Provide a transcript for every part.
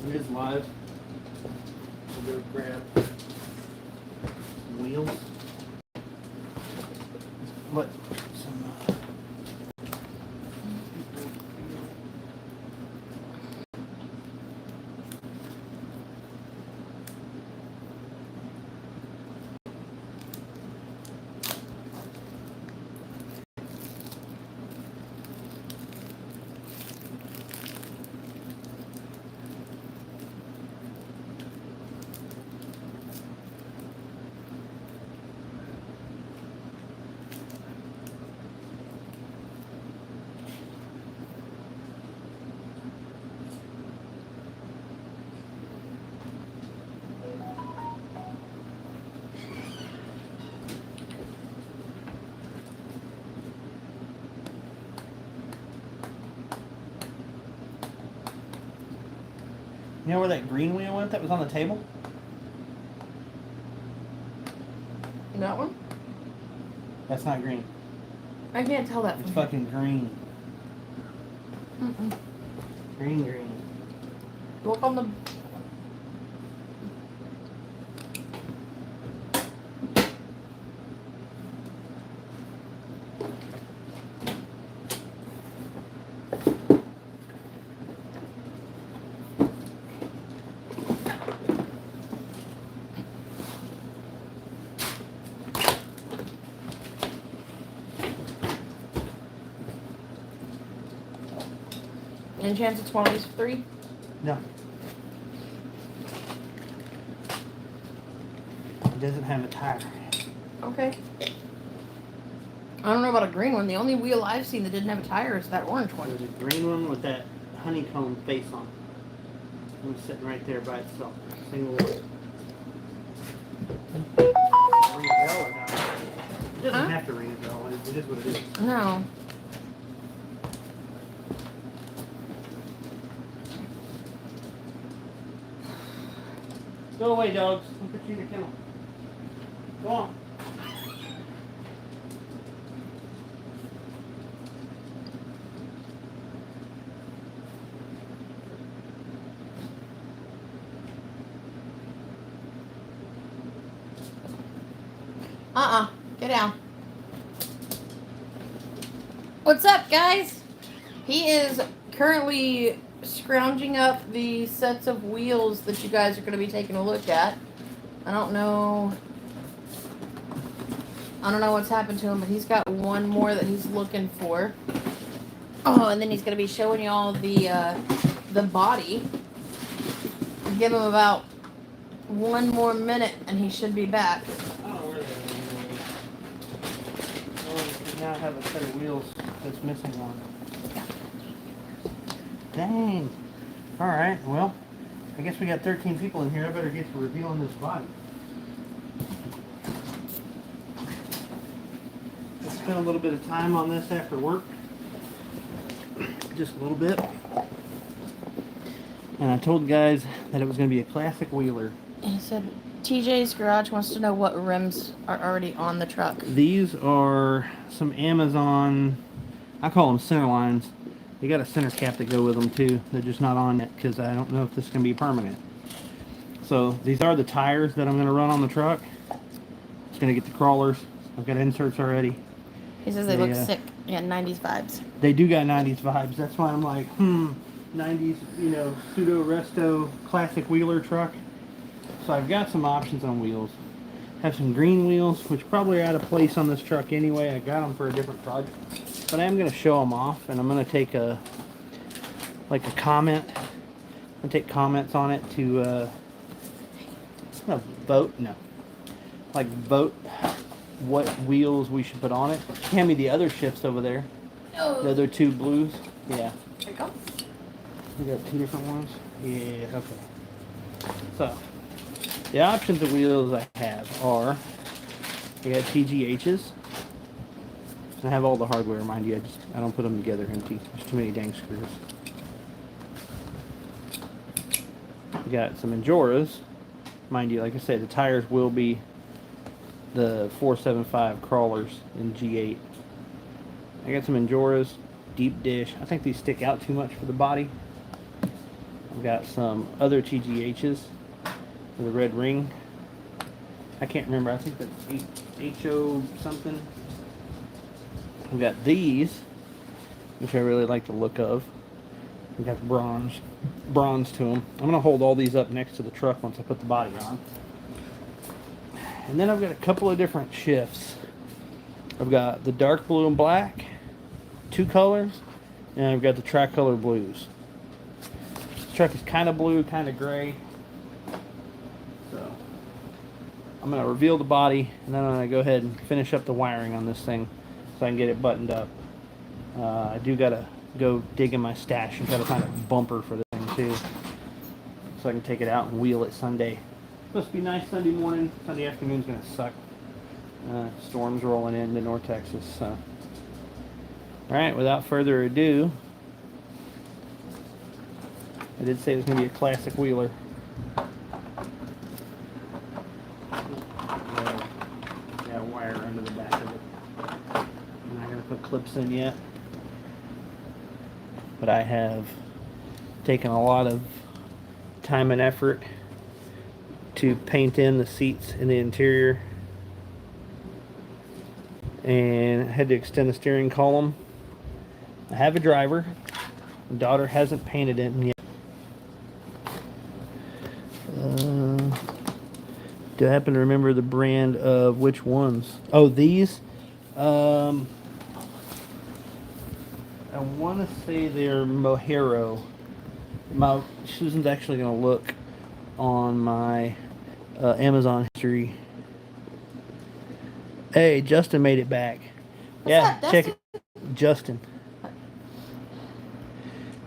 It is live. We'll go grab some wheels. What? Some. You know where that green wheel went that was on the table? That one? That's not green. I can't tell that. It's fucking green. Mm-mm. Green. Look on the... Any chance it's one of these three? No. It doesn't have a tire. Okay. I don't know about a green one. The only wheel I've seen that didn't have a tire is that orange one. There's a green one with that honeycomb face on it. It's sitting right there by itself. Single one. Ring a bell or not? It doesn't have to ring a bell. It is what it is. No. Go away, dogs. I'll put you in the kennel. Go on. Get down. What's up, guys? He is currently scrounging up the sets of wheels that you guys are going to be taking a look at. I don't know what's happened to him, but he's got one more that he's looking for. Oh, and then he's going to be showing you all the body. Give him about one more minute, and he should be back. I don't know where they are. Oh, we now have a set of wheels that's missing one. Dang. Alright, well, I guess we got 13 people in here. I better get to revealing this body. Let's spend a little bit of time on this after work. Just a little bit. And I told guys that it was going to be a classic wheeler. He said TJ's Garage wants to know what rims are already on the truck. These are some Amazon, I call them center lines. They got a center cap that go with them too. They're just not on yet because I don't know if this is going to be permanent. So these are the tires that I'm going to run on the truck. It's going to get the crawlers. I've got inserts already. He says they look sick. Yeah, 90s vibes. They do got 90s vibes. That's why I'm like, 90s, pseudo resto classic wheeler truck. So I've got some options on wheels. Have some green wheels, which probably are out of place on this truck anyway. I got them for a different project. But I am going to show them off, and I'm going to take a comment. I'm going to take comments on it to vote. No. Like vote what wheels we should put on it. Hand me the other shifts over there. Oh. The other two blues. Yeah. There you go. We got two different ones. Yeah, okay. So, the options of wheels I have are, I got TGHs. I have all the hardware, mind you. I don't put them together empty. There's too many dang screws. We got some Enjoras. Mind you, like I said, the tires will be the 475 crawlers in G8. I got some Enjoras, deep dish. I think these stick out too much for the body. I've got some other TGHs for the red ring. I can't remember. I think that's HO something. We've got these, which I really like the look of. We've got bronze to them. I'm going to hold all these up next to the truck once I put the body on. And then I've got a couple of different shifts. I've got the dark blue and black, 2 colors, and I've got the tricolor blues. This truck is kind of blue, kind of gray. So I'm going to reveal the body, and then I'm going to go ahead and finish up the wiring on this thing so I can get it buttoned up. I do got to go dig in my stash and try to find a bumper for this thing too, so I can take it out and wheel it Sunday. Supposed to be nice Sunday morning. Sunday afternoon's going to suck. Storms rolling into North Texas. So. All right, without further ado, I did say it was going to be a classic wheeler. Got a wire under the back of it. I'm not going to put clips in yet, but I have taken a lot of time and effort to paint in the seats in the interior, and I had to extend the steering column. I have a driver. My daughter hasn't painted it yet. Do I happen to remember the brand of which ones? Oh, these. I want to say they're Mojero. Susan's actually going to look on my Amazon history. Hey, Justin made it back. What's that, check it. Justin.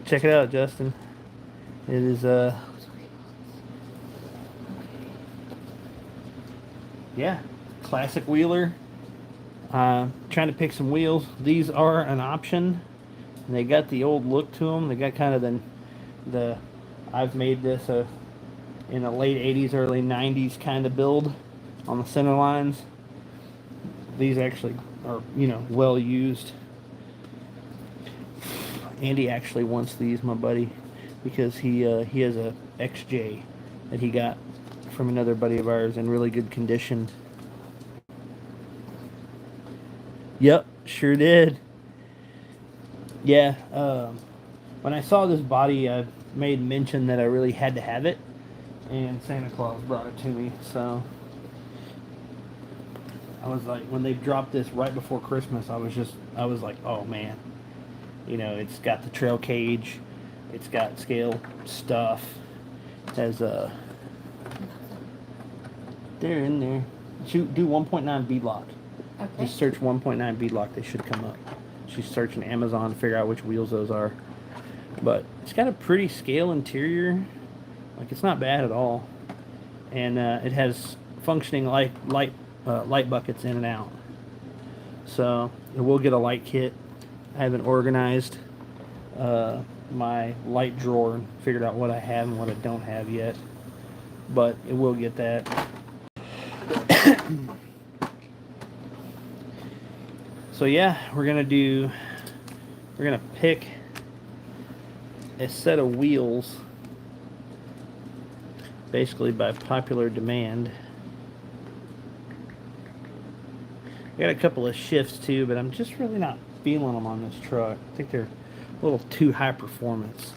Check it out, Justin. It is yeah, classic wheeler. Trying to pick some wheels. These are an option. And they got the old look to them. They got kind of the I've made this in the late 80s, early 90s kind of build on the center lines. These actually are, well used. Andy actually wants these, my buddy, because he has a XJ that he got from another buddy of ours in really good condition. Yep, sure did. Yeah, when I saw this body, I made mention that I really had to have it, and Santa Claus brought it to me, so I was like, when they dropped this right before Christmas, I was like, oh man. It's got the trail cage, it's got scale stuff, it has they're in there. Do 1.9 beadlock. Okay. Just search 1.9 beadlock, they should come up. She's searching Amazon to figure out which wheels those are. But it's got a pretty scale interior. Like, it's not bad at all. And it has functioning light buckets in and out. So it will get a light kit. I haven't organized my light drawer and figured out what I have and what I don't have yet, but it will get that. So yeah, we're gonna pick a set of wheels basically by popular demand. I got a couple of shifts too, but I'm just really not feeling them on this truck. I think they're a little too high performance.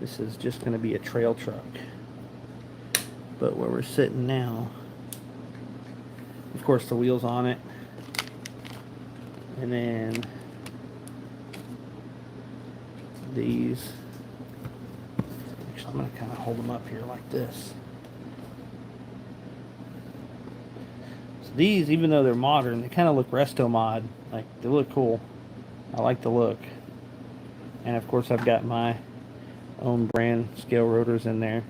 This is just going to be a trail truck. But where we're sitting now, of course the wheels on it, and then these. Actually, I'm going to kind of hold them up here like this. These, even though they're modern, they kind of look resto mod. Like, they look cool. I like the look. And of course, I've got my own brand scale rotors in there.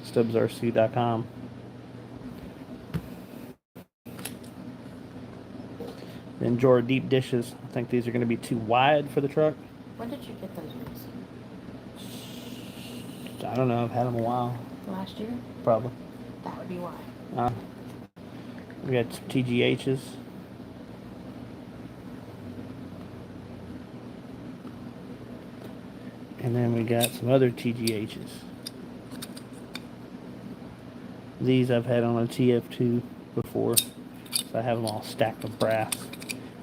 StubbsRC.com. Then drawer deep dishes. I think these are going to be too wide for the truck. When did you get those ones? I don't know. I've had them a while. Last year? Probably. That would be why. We got some TGHs. And then we got some other TGHs. These I've had on a TF2 before, so I have them all stacked with brass.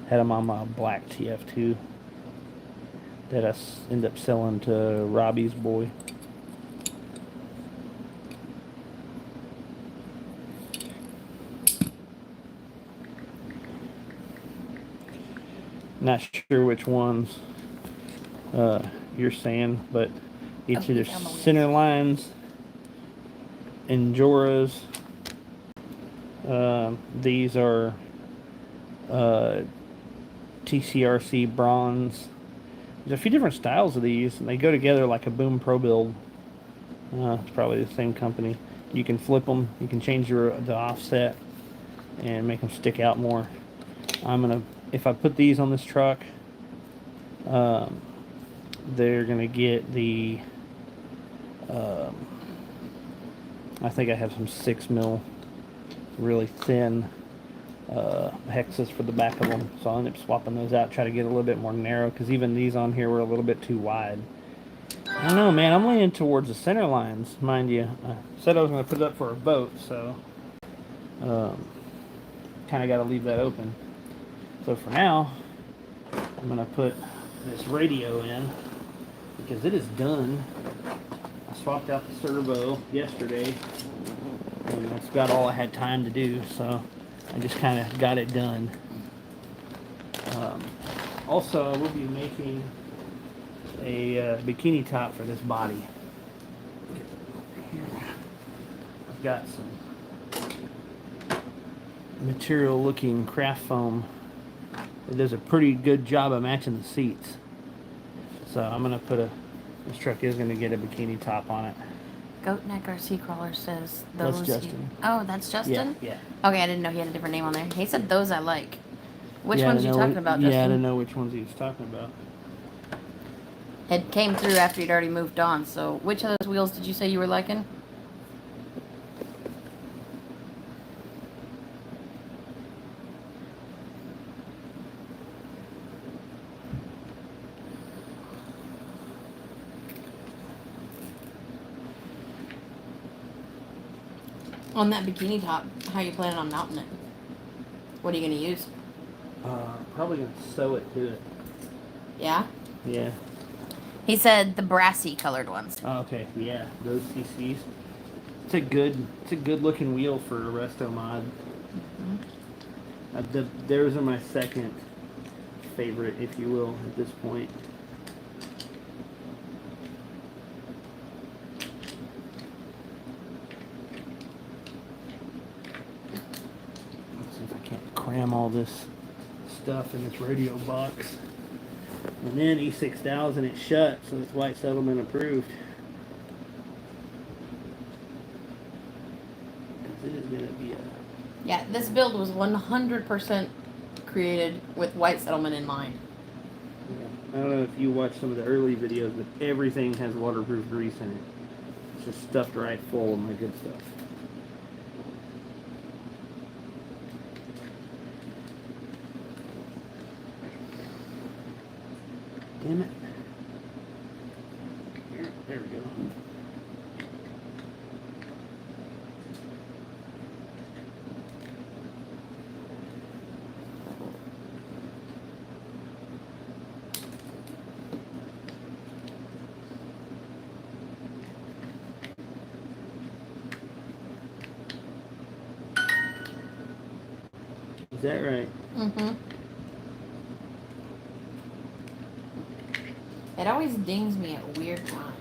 Had them on my black TF2 that I end up selling to Robbie's boy. Not sure which ones you're saying, but each of their center lines, Enjoras. These are TCRC bronze. There's a few different styles of these, and they go together like a Boom Pro build. It's probably the same company. You can flip them. You can change the offset and make them stick out more. If I put these on this truck, they're gonna get the. I think I have some 6mm, really thin hexes for the back of them, so I'll end up swapping those out. Try to get a little bit more narrow, because even these on here were a little bit too wide. I don't know, man. I'm leaning towards the center lines, mind you. I said I was going to put it up for a vote, so kind of got to leave that open. So for now, I'm going to put this radio in because it is done. I swapped out the servo yesterday, and that's about all I had time to do, so I just kind of got it done. Also, I will be making a bikini top for this body. I've got some material looking craft foam that does a pretty good job of matching the seats. So I'm going to put this truck is going to get a bikini top on it. Goat Neck RC Crawler says those. That's Justin. Oh, that's Justin? Yeah. Okay, I didn't know he had a different name on there. He said those I like. Which ones are you talking about, Justin? Yeah, I didn't know which ones he was talking about. It came through after you'd already moved on, so which of those wheels did you say you were liking? On that bikini top, how are you planning on mounting it? What are you going to use? Probably going to sew it to it. Yeah? Yeah. He said the brassy colored ones. Oh, okay, yeah, those CCs. It's a good looking wheel for a resto mod. Mm-hmm. Those are my second favorite, if you will, at this point. Let's see if I can't cram all this stuff in this radio box. And then E6000, it's shut, so it's white settlement approved. It is going to be a... Yeah, this build was 100% created with white settlement in mind. Yeah. I don't know if you watched some of the early videos, but everything has waterproof grease in it. It's just stuffed right full of my good stuff. Damn it. There we go. Is that right? Mm-hmm. It always dings me at weird times.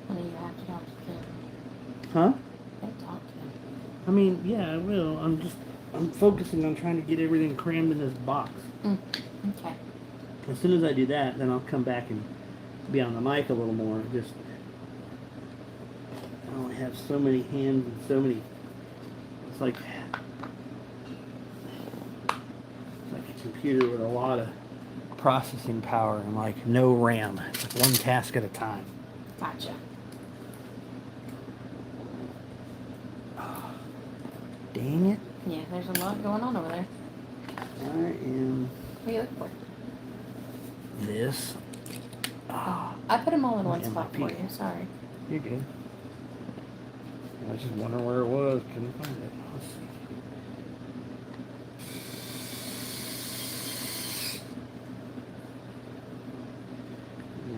Honey, you have to talk to Kim. Huh? Don't talk to him. I mean, yeah, I will. I'm focusing on trying to get everything crammed in this box. Okay. As soon as I do that, then I'll come back and be on the mic a little more. Just, I only have so many hands and so many. It's like computer with a lot of processing power and like no RAM. It's like one task at a time. Gotcha. Dang it. Yeah, there's a lot going on over there. I am What are you looking for? this. Oh, I put them all in one And spot my for pee. you. Sorry. You're good. I was just wondering where it was. Couldn't find it. Let's see.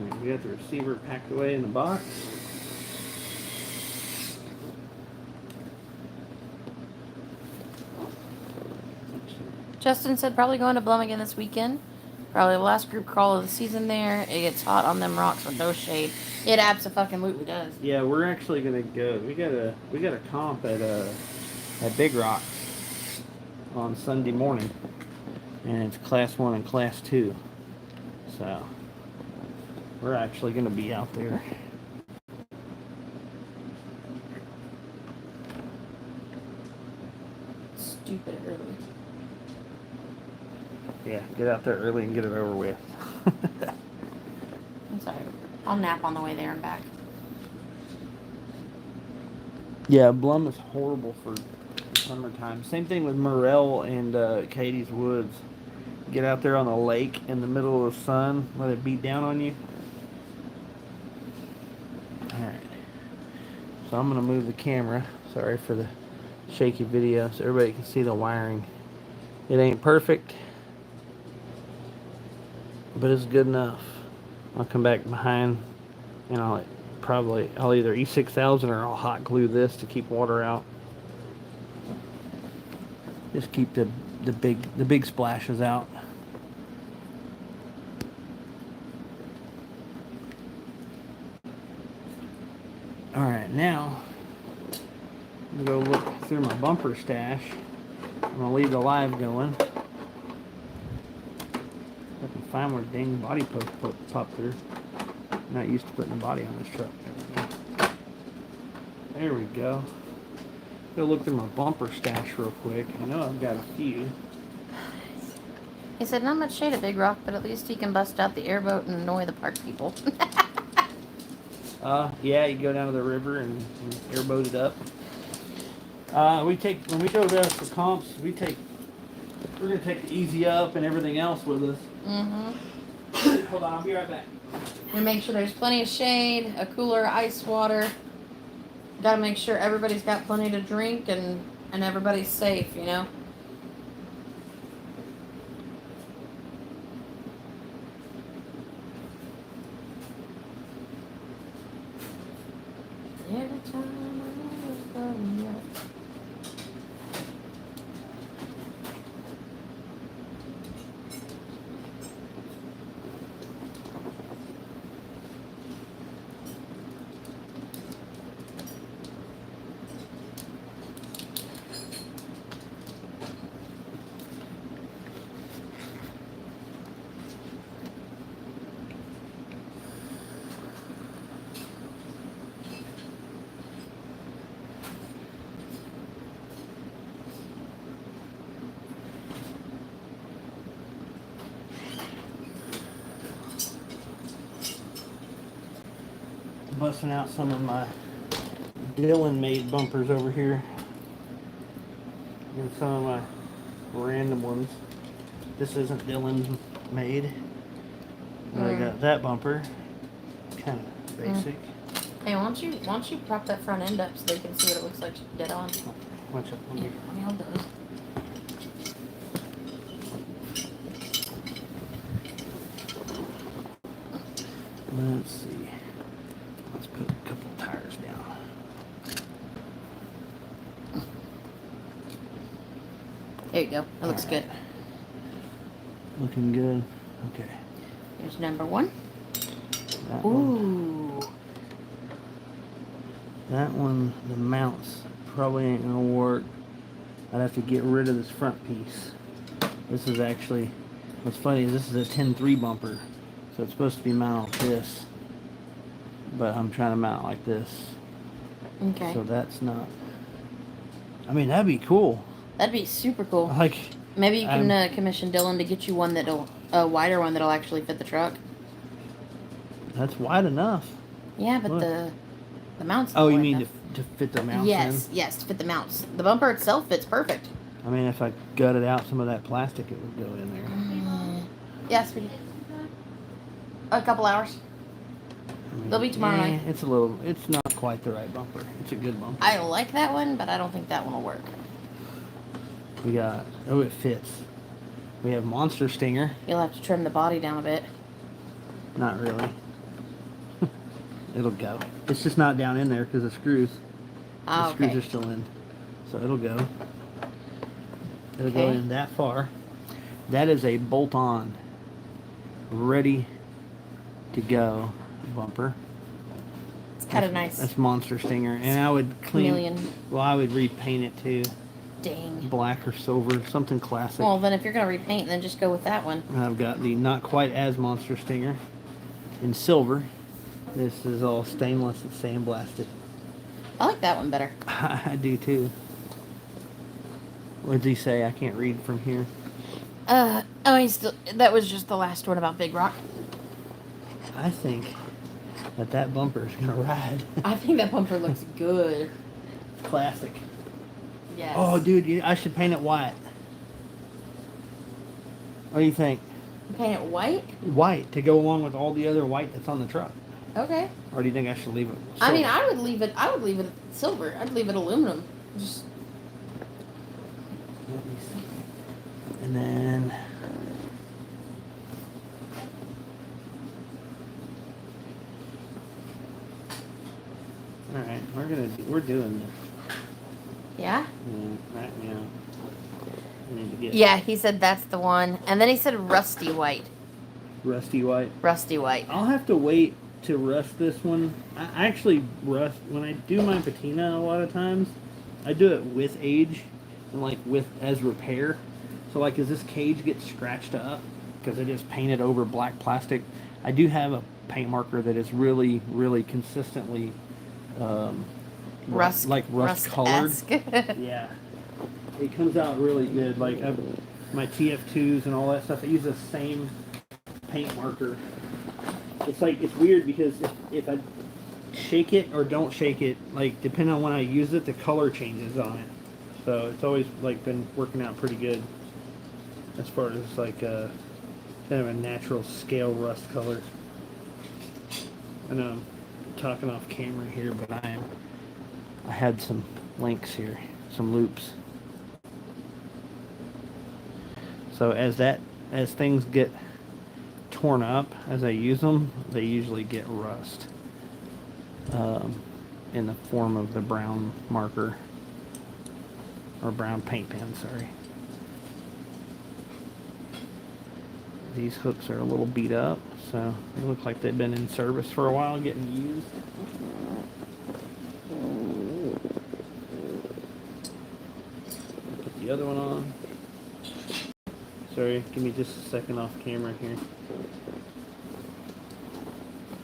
Alright, we got the receiver packed away in the box. Justin said probably going to Blum again this weekend. Probably the last group crawl of the season there. It gets hot on them rocks with no shade. It abso-fucking-lutely does. Yeah, we're actually gonna go. We got a comp at Big Rock on Sunday morning, and it's Class 1 and Class 2. So we're actually gonna be out there. Stupid early. Yeah, get out there early and get it over with. I'm sorry. I'll nap on the way there and back. Yeah, Blum is horrible for summertime. Same thing with Morel and Katie's Woods. Get out there on the lake in the middle of the sun, let it beat down on you. Alright. So I'm going to move the camera. Sorry for the shaky video so everybody can see the wiring. It ain't perfect, but it's good enough. I'll come back behind and I'll either E6000 or I'll hot glue this to keep water out. Just keep the big splashes out. Alright, now I'm gonna go look through my bumper stash. I'm gonna leave the live going. If I can find where the dang body post popped through. I'm not used to putting a body on this truck. There we go. Go look through my bumper stash real quick. I know I've got a few. He said not much shade at Big Rock, but at least he can bust out the airboat and annoy the park people. Yeah, you go down to the river and airboat it up. When we go there for comps, we're gonna take the easy up and everything else with us. Mm-hmm. Hold on, I'll be right back. We make sure there's plenty of shade, a cooler, ice water. Gotta make sure everybody's got plenty to drink and everybody's safe, you know? Every time I was growing up. Busting out some of my Dylan made bumpers over here. And some of my random ones. This isn't Dylan made. But I got that bumper. Kind of basic. Hey, why don't you prop that front end up so they can see what it looks like dead on? Watch out. Yeah, let me hold those. Let's see. Let's put a couple tires down. There you go. That looks good. Looking good. Okay. Here's number one. That one. Ooh. That one, the mounts probably ain't gonna work. I'd have to get rid of this front piece. This is actually, what's funny is this is a 10-3 bumper. So it's supposed to be mounted like this. But I'm trying to mount it like this. Okay. So that's not, I mean, that'd be cool. That'd be super cool. Like, Maybe you can commission Dylan to get you one that'll a wider one that'll actually fit the truck. That's wide enough. Yeah, but Look. the mounts. Oh, you wide mean enough. to fit the mounts Yes, in? yes, to fit the mounts. The bumper itself fits perfect. I mean, if I gutted out some of that plastic, it would go in there. Yes, we a couple hours. I mean, They'll be tomorrow night. It's not quite the right bumper. It's a good bumper. I like that one, but I don't think that one will work. We got, it fits. We have Monster Stinger. You'll have to trim the body down a bit. Not really. It'll go. It's just not down in there because the screws. Ah, The screws okay. are still in. So it'll go. It'll go Okay. in that far. That is a bolt-on, ready to go bumper. It's kind of nice. That's Monster Stinger. And I would clean. Chameleon. Well, I would repaint it too. Dang. Black or silver, something classic. Well, then if you're gonna repaint, then just go with that one. I've got the not quite as Monster Stinger in silver. This is all stainless and sandblasted. I like that one better. I do too. What did he say? I can't read from here. Oh, that was just the last one about Big Rock. I think that bumper is gonna ride. I think that bumper looks good. Classic. Yes. Oh, dude, I should paint it white. What do you think? Paint it white? White to go along with all the other white that's on the truck. Okay. Or do you think I should leave it? I mean, silver? I would leave it silver. I'd leave it aluminum. Just Let me see. And then all right, we're doing this. yeah. Yeah, right now. I need to get Yeah, he said that's the one, and then he said rusty white. rusty white. Rusty white. I'll have to wait to rust this one. I actually rust when I do my patina. A lot of times, I do it with age and like with as repair. So like as this cage gets scratched up because it is painted over black plastic, I do have a paint marker that is really, really consistently Rust colored. rust-esque. Yeah, it comes out really good. Like my TF2s and all that stuff, I use the same paint marker. It's weird because if I shake it or don't shake it, like depending on when I use it, the color changes on it. So it's always like been working out pretty good as far as like kind of a natural scale rust color. I know I'm talking off camera here, but I had some links here, some loops. So as things get torn up as I use them, they usually get rust in the form of the brown marker or brown paint pen, sorry. These hooks are a little beat up, so they look like they've been in service for a while, getting used. Put the other one on. Sorry, give me just a second off camera here.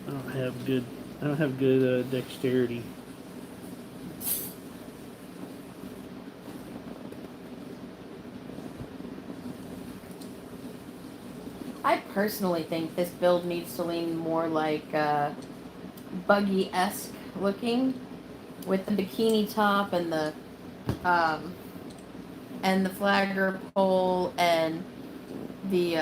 I don't have good dexterity. I personally think this build needs to lean more like buggy-esque looking, with the bikini top and the flagger pole and the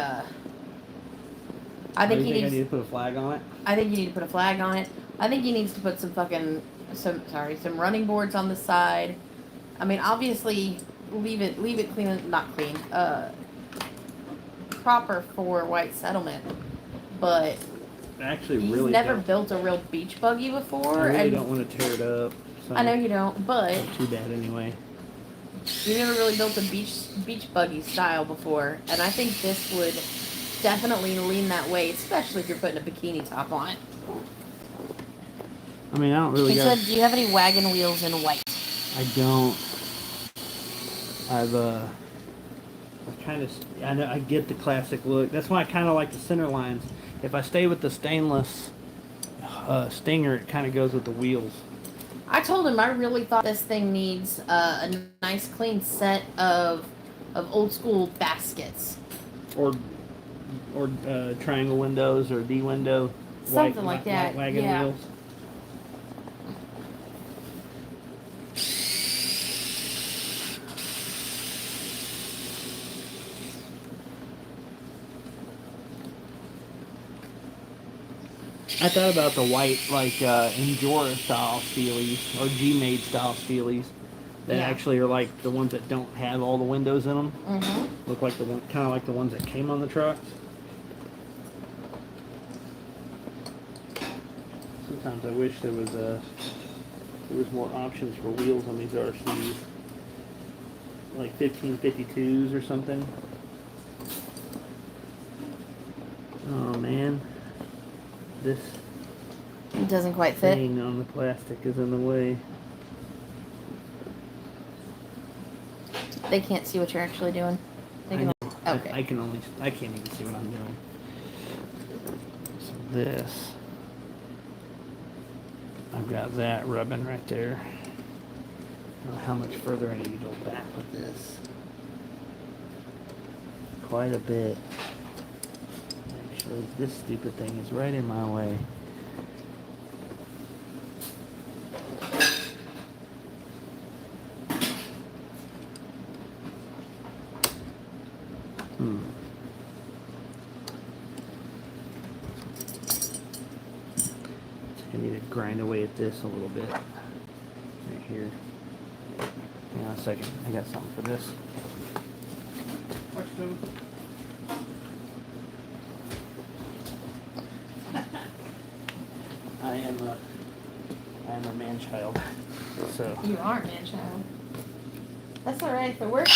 I think he I needs. need to put a flag on it. I think you need to put a flag on it. I think he needs to put some some running boards on the side. I mean, obviously, leave it clean, not clean, proper for white settlement. But I actually he's really never don't. built a real beach buggy before. I really and don't want to tear it up. So I know you don't, but too bad anyway. you never really built a beach buggy style before, and I think this would definitely lean that way, especially if you're putting a bikini top on it. I mean, I don't really He got. said, "Do you have any wagon wheels in white?" I don't. I know I get the classic look. That's why I kind of like the center lines. If I stay with the stainless Stinger, it kind of goes with the wheels. I told him I really thought this thing needs a nice clean set of of old school baskets. Or triangle windows or D window. Something like that. Wagon Yeah. wheels. I thought about the white, like, Endura style steelies, or G-Made style steelies, that actually are like the ones that don't have all the windows in them. Mm-hmm. Look like the one, kind of like the ones that came on the trucks. Sometimes I wish there was more options for wheels on these RCs, like 1552s or something. Oh man. This It doesn't quite fit. thing on the plastic is in the way. They can't see what you're actually doing. They can okay. I can't even see what I'm doing. So this, I've got that rubbing right there. I don't know how much further I need to go back with this. Quite a bit. Actually, this stupid thing is right in my way. I need to grind away at this a little bit. Right here. Hang on a second. I got something for this. I am a man child. So You are, man child. That's alright if it works.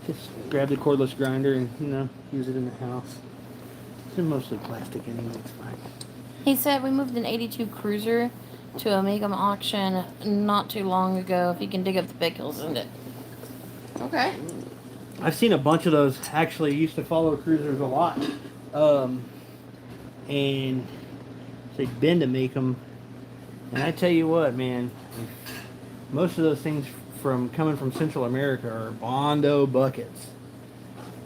just grab the cordless grinder and, you know, use it in the house. It's mostly plastic anyway, it's fine. He said we moved an 82 Cruiser to a Megum auction not too long ago. If you can dig up the pic, he'll send it. Okay. I've seen a bunch of those. Actually, used to follow cruisers a lot. And they'd been to make them. And I tell you what, man, most of those things coming from Central America are Bondo buckets.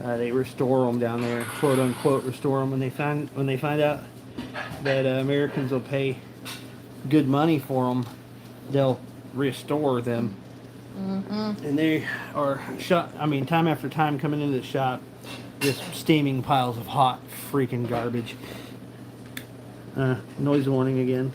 They restore them down there, quote unquote, restore them when they find out that Americans will pay good money for them. They'll restore them. Mm-hmm. And they are shot. I mean, time after time coming into the shop, just steaming piles of hot freaking garbage. Noise warning again.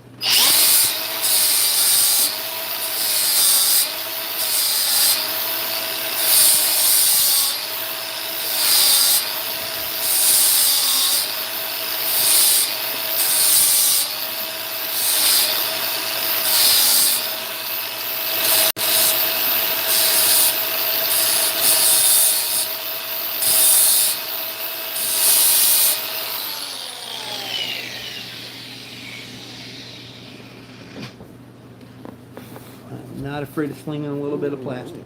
Not afraid of slinging a little bit of plastic.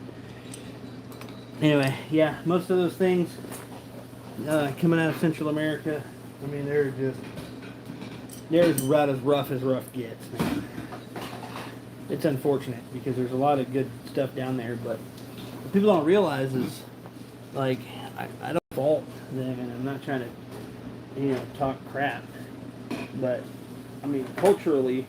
Anyway, yeah, most of those things coming out of Central America, I mean, they're about as rough gets, man. It's unfortunate because there's a lot of good stuff down there, but what people don't realize is, like, I don't fault them, and I'm not trying to, you know, talk crap, but I mean, culturally,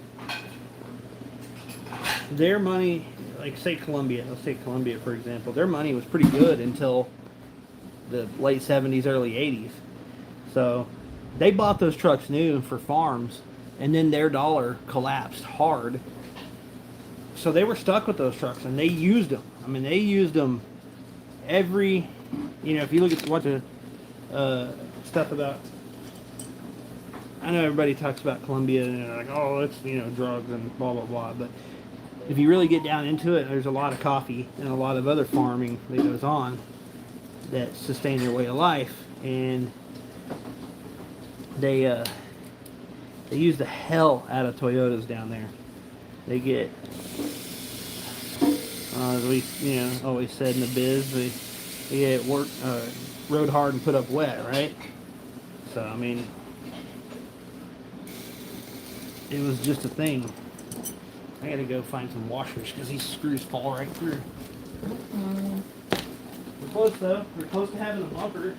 their money, like say Colombia, let's take Colombia for example, their money was pretty good until the late 70s, early 80s. So they bought those trucks new for farms, and then their dollar collapsed hard. So they were stuck with those trucks, and they used them. I mean, they used them every, you know, if you look at what the stuff about, I know everybody talks about Colombia and they're like, oh, it's, you know, drugs and blah, blah, blah, but if you really get down into it, there's a lot of coffee and a lot of other farming that goes on. that sustain their way of life, and they use the hell out of Toyotas down there. They get, as we always said in the biz, they get rode hard and put up wet, right? So I mean, it was just a thing. I gotta go find some washers because these screws fall right through. We're close though. We're close to having a bumper.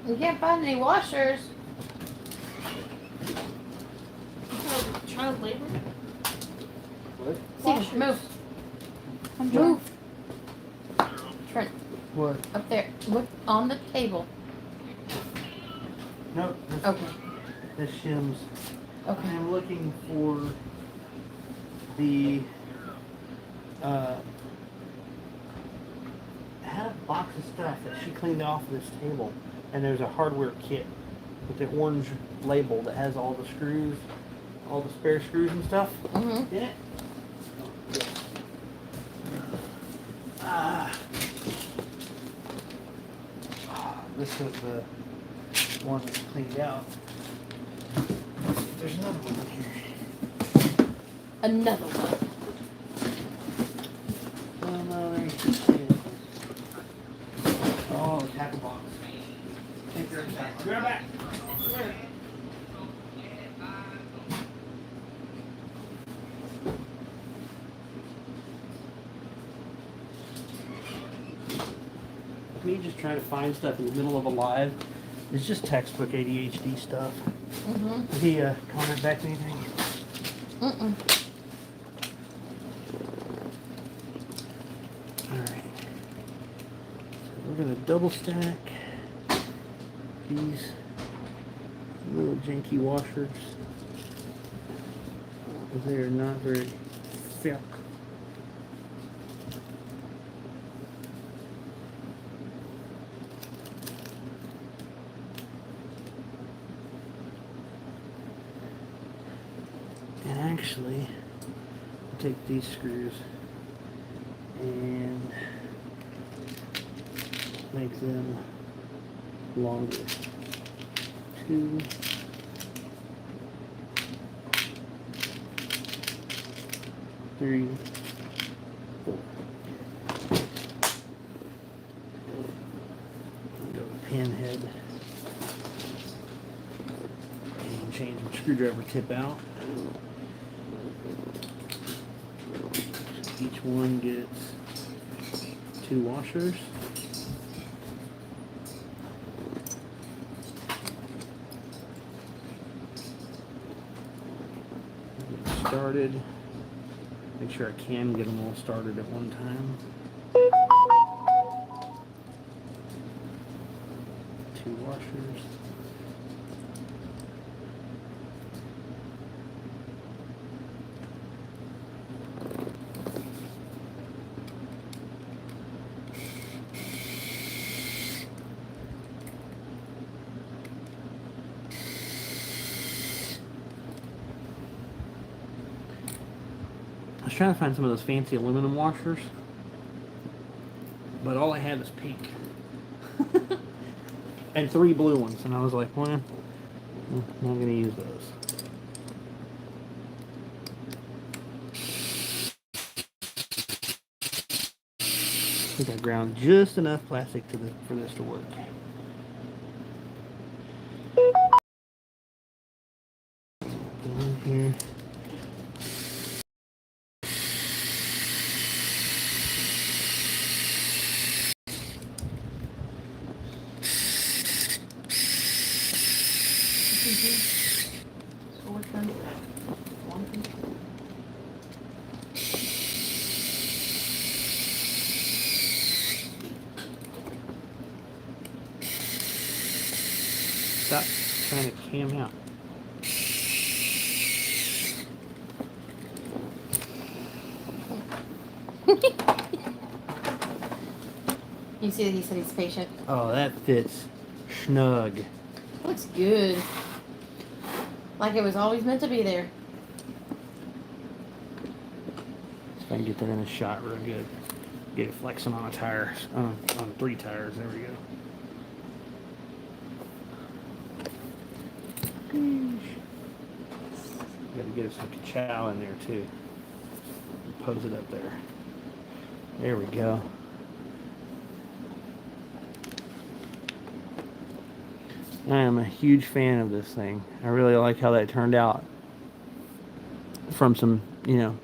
You can't find any washers. Child labor? What? Steven, move. I'm Move. Trent, What? up there. Look on the table. No. Okay. The shims. Okay. I'm looking for the. I had a box of stuff that she cleaned off this table, and there's a hardware kit with the orange label that has all the screws, all the spare screws and stuff Mm-hmm. in it. Ah. This is the one that's cleaned out. There's another one in here. Another one. Oh no, there it is. Oh, tackle box. Take care of the tackle. Grab back. Me just trying to find stuff in the middle of a live. It's just textbook ADHD stuff. Mm-hmm. Did he comment back anything? Mm-mm. Alright. So we're gonna double stack these little janky washers. They are not very thick. And actually, I'll take these screws and make them longer. 2, 3, 4. Go with pin head and change the screwdriver tip out. Each one gets 2 washers. started. Make sure I can get them all started at one time. 2 washers. I was trying to find some of those fancy aluminum washers, but all I had was pink. And 3 blue ones, and I was like, well, I'm not going to use those. I think I ground just enough plastic for this to work. Go in here. So which one? One. Stop trying to cam out. You see that he said he's patient. Oh, that fits snug. Looks good. Like it was always meant to be there. If I can get that in a shot real good. Get it flexing on a tire, on 3 tires. There we go. Got to get some chow in there too. Pose it up there. There we go. I am a huge fan of this thing. I really like how that turned out from some,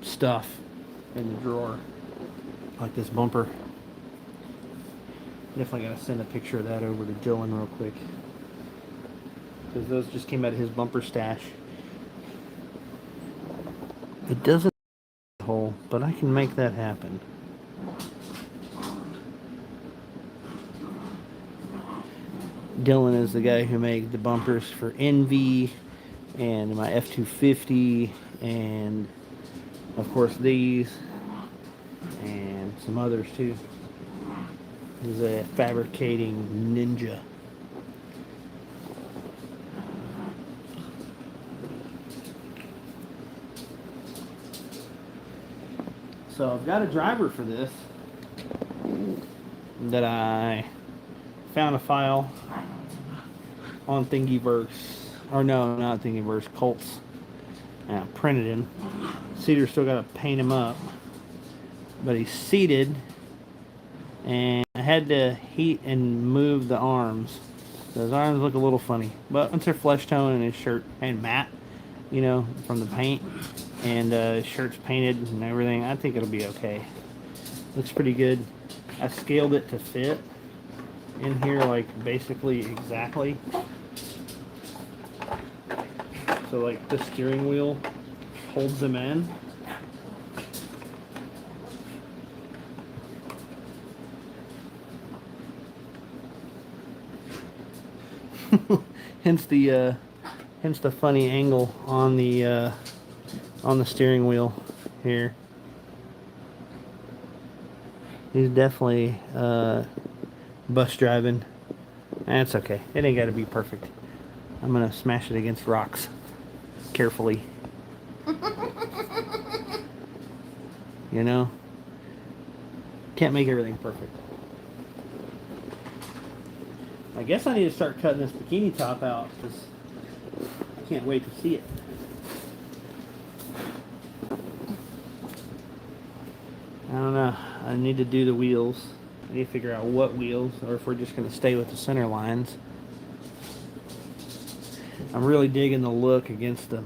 stuff in the drawer. Like this bumper. Definitely got to send a picture of that over to Dylan real quick. Because those just came out of his bumper stash. It doesn't hole, but I can make that happen. Dylan is the guy who made the bumpers for Envy and my F-250 and of course these and some others too. He's a fabricating ninja. So I've got a driver for this that I found a file on Thingiverse, or no, not Thingiverse, Colts. And I printed him. Cedar's still got to paint him up, but he's seated, and I had to heat and move the arms. Those arms look a little funny, but once they're flesh tone and his shirt and matte, from the paint, and his shirt's painted and everything, I think it'll be okay. Looks pretty good. I scaled it to fit in here, like basically exactly. So like the steering wheel holds them in. hence the funny angle on the steering wheel here. He's definitely bus driving. That's okay. It ain't got to be perfect. I'm gonna smash it against rocks carefully. Can't make everything perfect. I guess I need to start cutting this bikini top out because I can't wait to see it. I don't know. I need to do the wheels. I need to figure out what wheels, or if we're just going to stay with the center lines. I'm really digging the look against the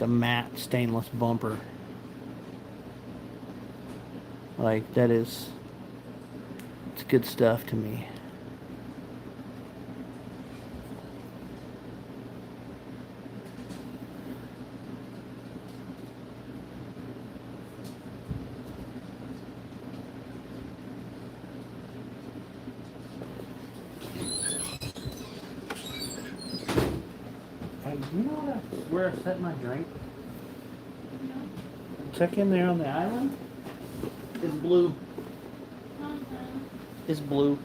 matte stainless bumper. Like it's good stuff to me. you know where I set my drink? No. Check in there on the island. It's blue. Uh-huh. It's blue.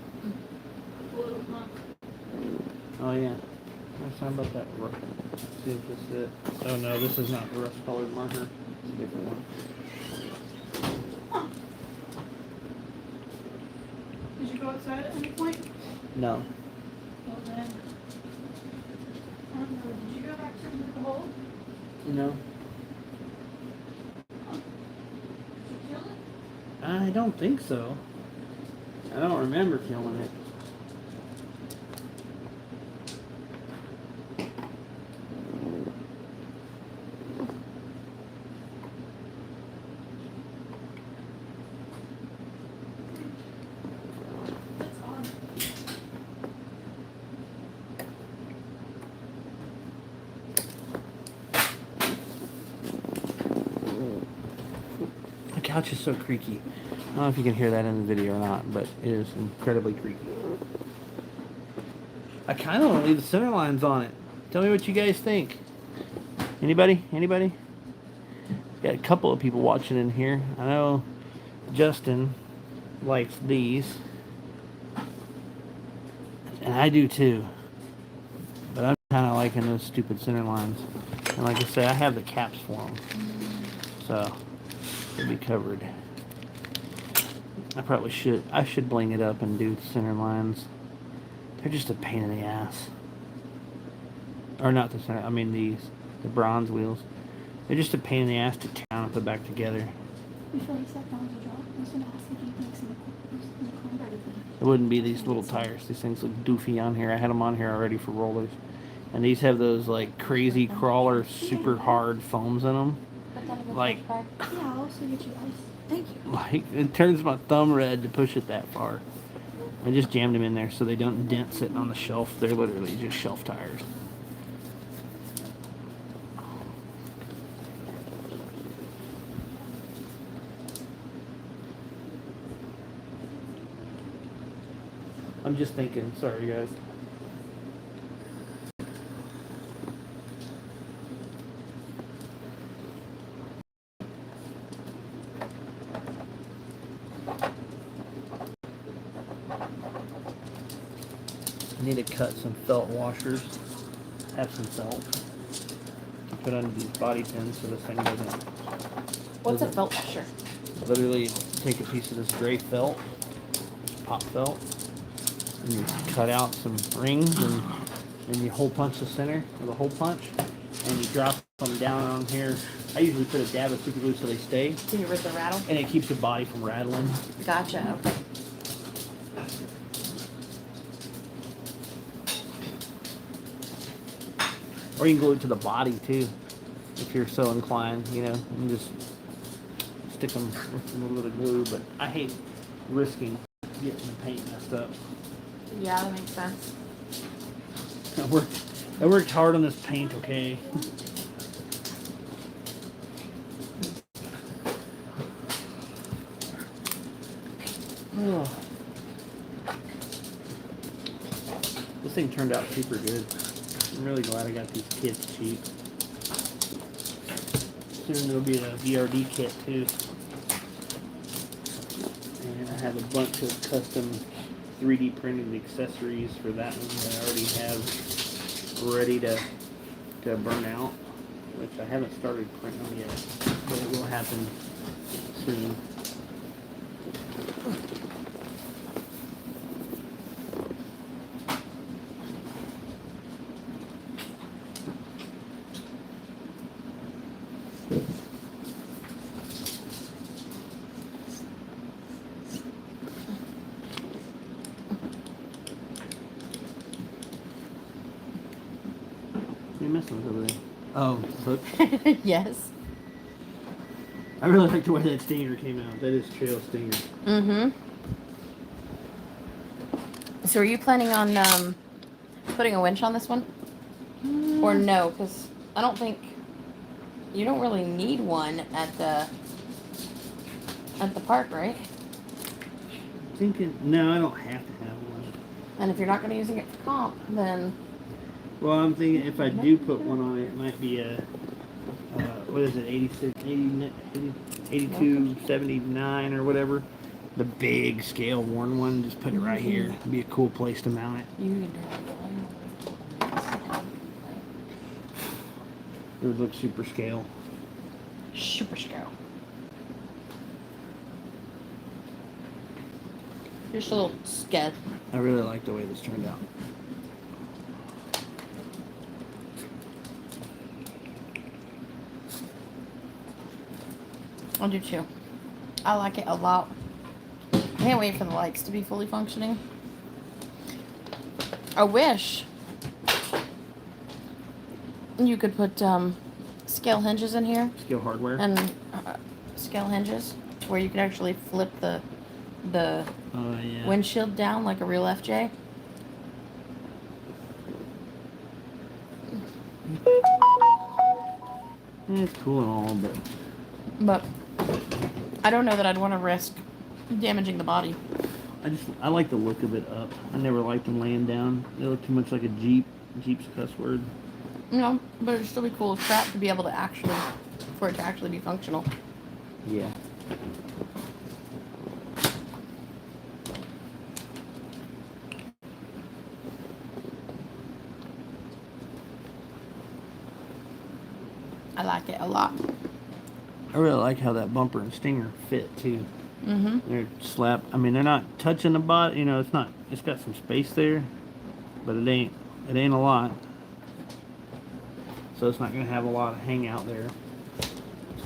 Blue, huh? Oh yeah. There's something about that rust. See if this is it. Oh no, this is not the rust colored marker. It's a different one. Huh. Did you go outside at any point? No. Well then. I don't know. Did you go back to the hole? No. Did you kill it? I don't think so. I don't remember killing it. That's odd. The couch is so creaky. I don't know if you can hear that in the video or not, but it is incredibly creaky. I kind of want to leave the center lines on it. Tell me what you guys think. Anybody? Anybody? Got a couple of people watching in here. I know Justin likes these. And I do too. But I'm kind of liking those stupid center lines. And like I said, I have the caps for them. So, they'll be covered. I should bling it up and do center lines. They're just a pain in the ass. Or not the center, I mean the bronze wheels. They're just a pain in the ass to town and put back together. Before he sat down to drop, I was going to ask if he thinks in the combat thing. It wouldn't be these little tires. These things look doofy on here. I had them on here already for rollers. And these have those like crazy crawler, super hard foams in them. Like, Yeah, I'll also get you ice. Thank you. like it turns my thumb red to push it that far. I just jammed them in there so they don't dent sitting on the shelf. They're literally just shelf tires. I'm just thinking, sorry guys. I need to cut some felt washers. Have some felt to put under these body pins so this thing doesn't. What's a felt washer? Literally take a piece of this gray felt, pop felt, and you cut out some rings and you hole punch the center with a hole punch and you drop them down on here. I usually put a dab of super glue so they stay. Can you rid the rattle? And it keeps the body from rattling. Gotcha. Okay. Or you can glue it to the body too, if you're so inclined, you know, and just stick them with a little bit of glue. But I hate risking getting the paint messed up. Yeah, that makes sense. I worked hard on this paint, okay? Oh. This thing turned out super good. I'm really glad I got these kits cheap. Soon there'll be a VRD kit too. And I have a bunch of custom 3D printed accessories for that one that I already have ready to burn out, which I haven't started printing them yet, but it will happen soon. What are you missing over there? Oh, look. Yes. I really like the way that stinger came out. That is trail stinger. Mm-hmm. So are you planning on putting a winch on this one? Or no? Because I don't think you don't really need one at the park, right? Thinking, no, I don't have to have one. And if you're not going to use it for comp, then Well, I'm thinking if I do put one on it, it might be a, what is it, 86, 80, 82, 79 or whatever. The big scale worn one, just put it right here. It'd be a cool place to mount it. You can turn it. It would look super scale. Super scale. Just a little sketch. I really like the way this turned out. I do too. I like it a lot. I can't wait for the lights to be fully functioning. I wish you could put scale hinges in here Scale hardware. and scale hinges where you could actually flip the Oh yeah. windshield down like a real FJ. It's cool and all, But I don't know that I'd want to risk damaging the body. I like the look of it up. I never liked them laying down. They look too much like a Jeep. Jeep's a cuss word. You know, but it'd still be cool as crap to be able to actually, for it to actually be functional. Yeah. I like it a lot. I really like how that bumper and stinger fit too. Mm-hmm. They're slap. I mean, they're not touching the body. You know, it's not. It's got some space there, but it ain't. It ain't a lot. So it's not gonna have a lot of hangout there.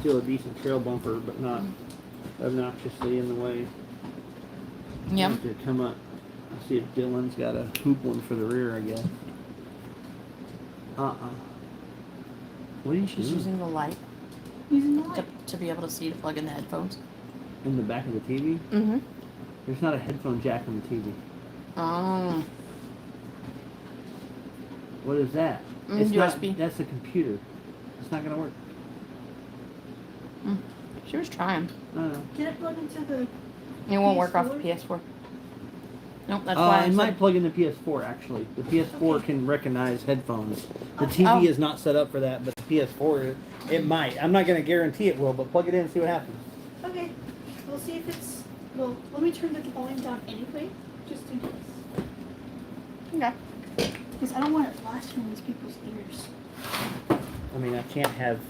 Still a decent trail bumper, but not obnoxiously in the way. Yep. To come up. I'll see if Dylan's got a hoop one for the rear, I guess. What are you She's doing? using the light Using the light. to be able to see to plug in the headphones. In the back of the TV? Mm-hmm. There's not a headphone jack on the TV. Oh. What is that? Mm, It's USB. not. That's a computer. It's not gonna work. She was trying. No. Get it plugged into the. It won't work off the PS4? PS4. Nope, that's why I It might said, plug in the PS4 actually. The PS4 Okay. can recognize headphones. The Okay. TV Oh. is not set up for that, but the PS4 it might. I'm not gonna guarantee it will, but plug it in and see what happens. Okay. We'll see if it's. Well, let me turn the volume down anyway, just in case. okay. Because I don't want it blasting in these people's ears. I mean, I can't have.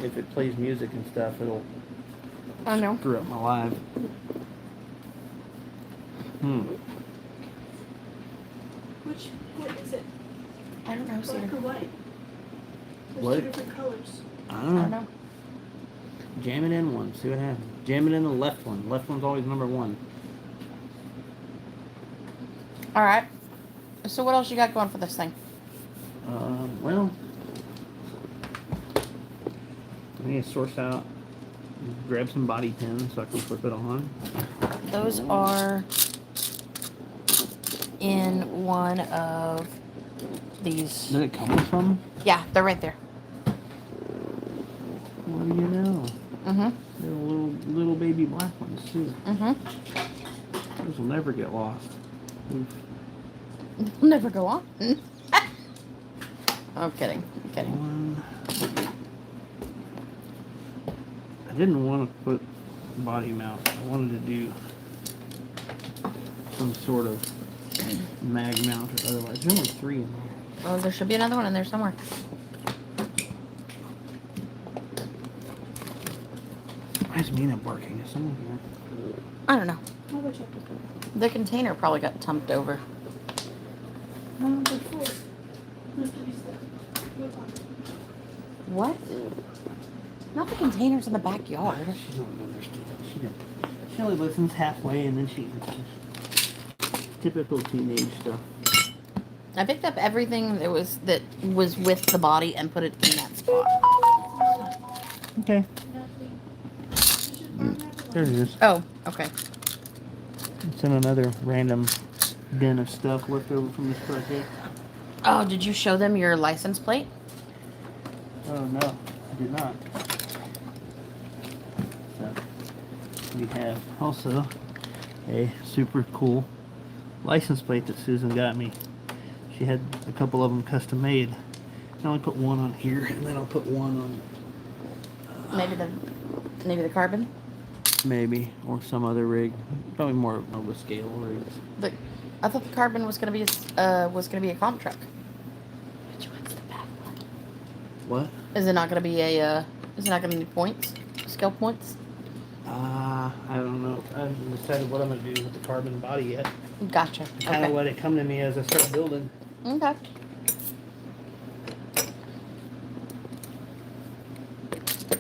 If it plays music and stuff, it'll I know. screw up my live. What is it? I don't know, Black Cedar. or white? There's What? two different colors. I I don't don't know. know. Jam it in one. See what happens. Jam it in the left one. Left one's always number one. All right. So what else you got going for this thing? Well, I need to source out, grab some body pins so I can flip it on. Those are in one of these. Did it come with some? Yeah, they're right there. What do you know? Mm-hmm. They're little baby black ones too. Mm-hmm. Those will never get lost. Oof. They'll never go on. I'm kidding. I'm kidding. One. I didn't want to put body mount. I wanted to do some sort of mag mount or otherwise. There's only 3 in there. Oh, there should be another one in there somewhere. Why is Mina barking? Is someone here? I don't know. I'll go check. The container probably got dumped over. Before. Must be stuff. Go on. What? Not the containers in the backyard. She don't understand. She only listens halfway and then she typical teenage stuff. I picked up everything that was with the body and put it in that spot. Okay. Nothing. You should burn that There it one. is. Oh, okay. It's in another random bin of stuff left over from this project. Oh, did you show them your license plate? Oh no, I did not. So we have also a super cool license plate that Susan got me. She had a couple of them custom made. I only put one on here, and then I'll put one on Maybe the carbon. maybe or some other rig. Probably more of a scale rig. But I thought the carbon was gonna be a comp truck. Which one's the bad one? What? Is it not gonna be a? Is it not gonna need points? Scale points? I don't know. I haven't decided what I'm gonna do with the carbon body yet. Gotcha. Kind of Okay. let it come to me as I start building. Okay.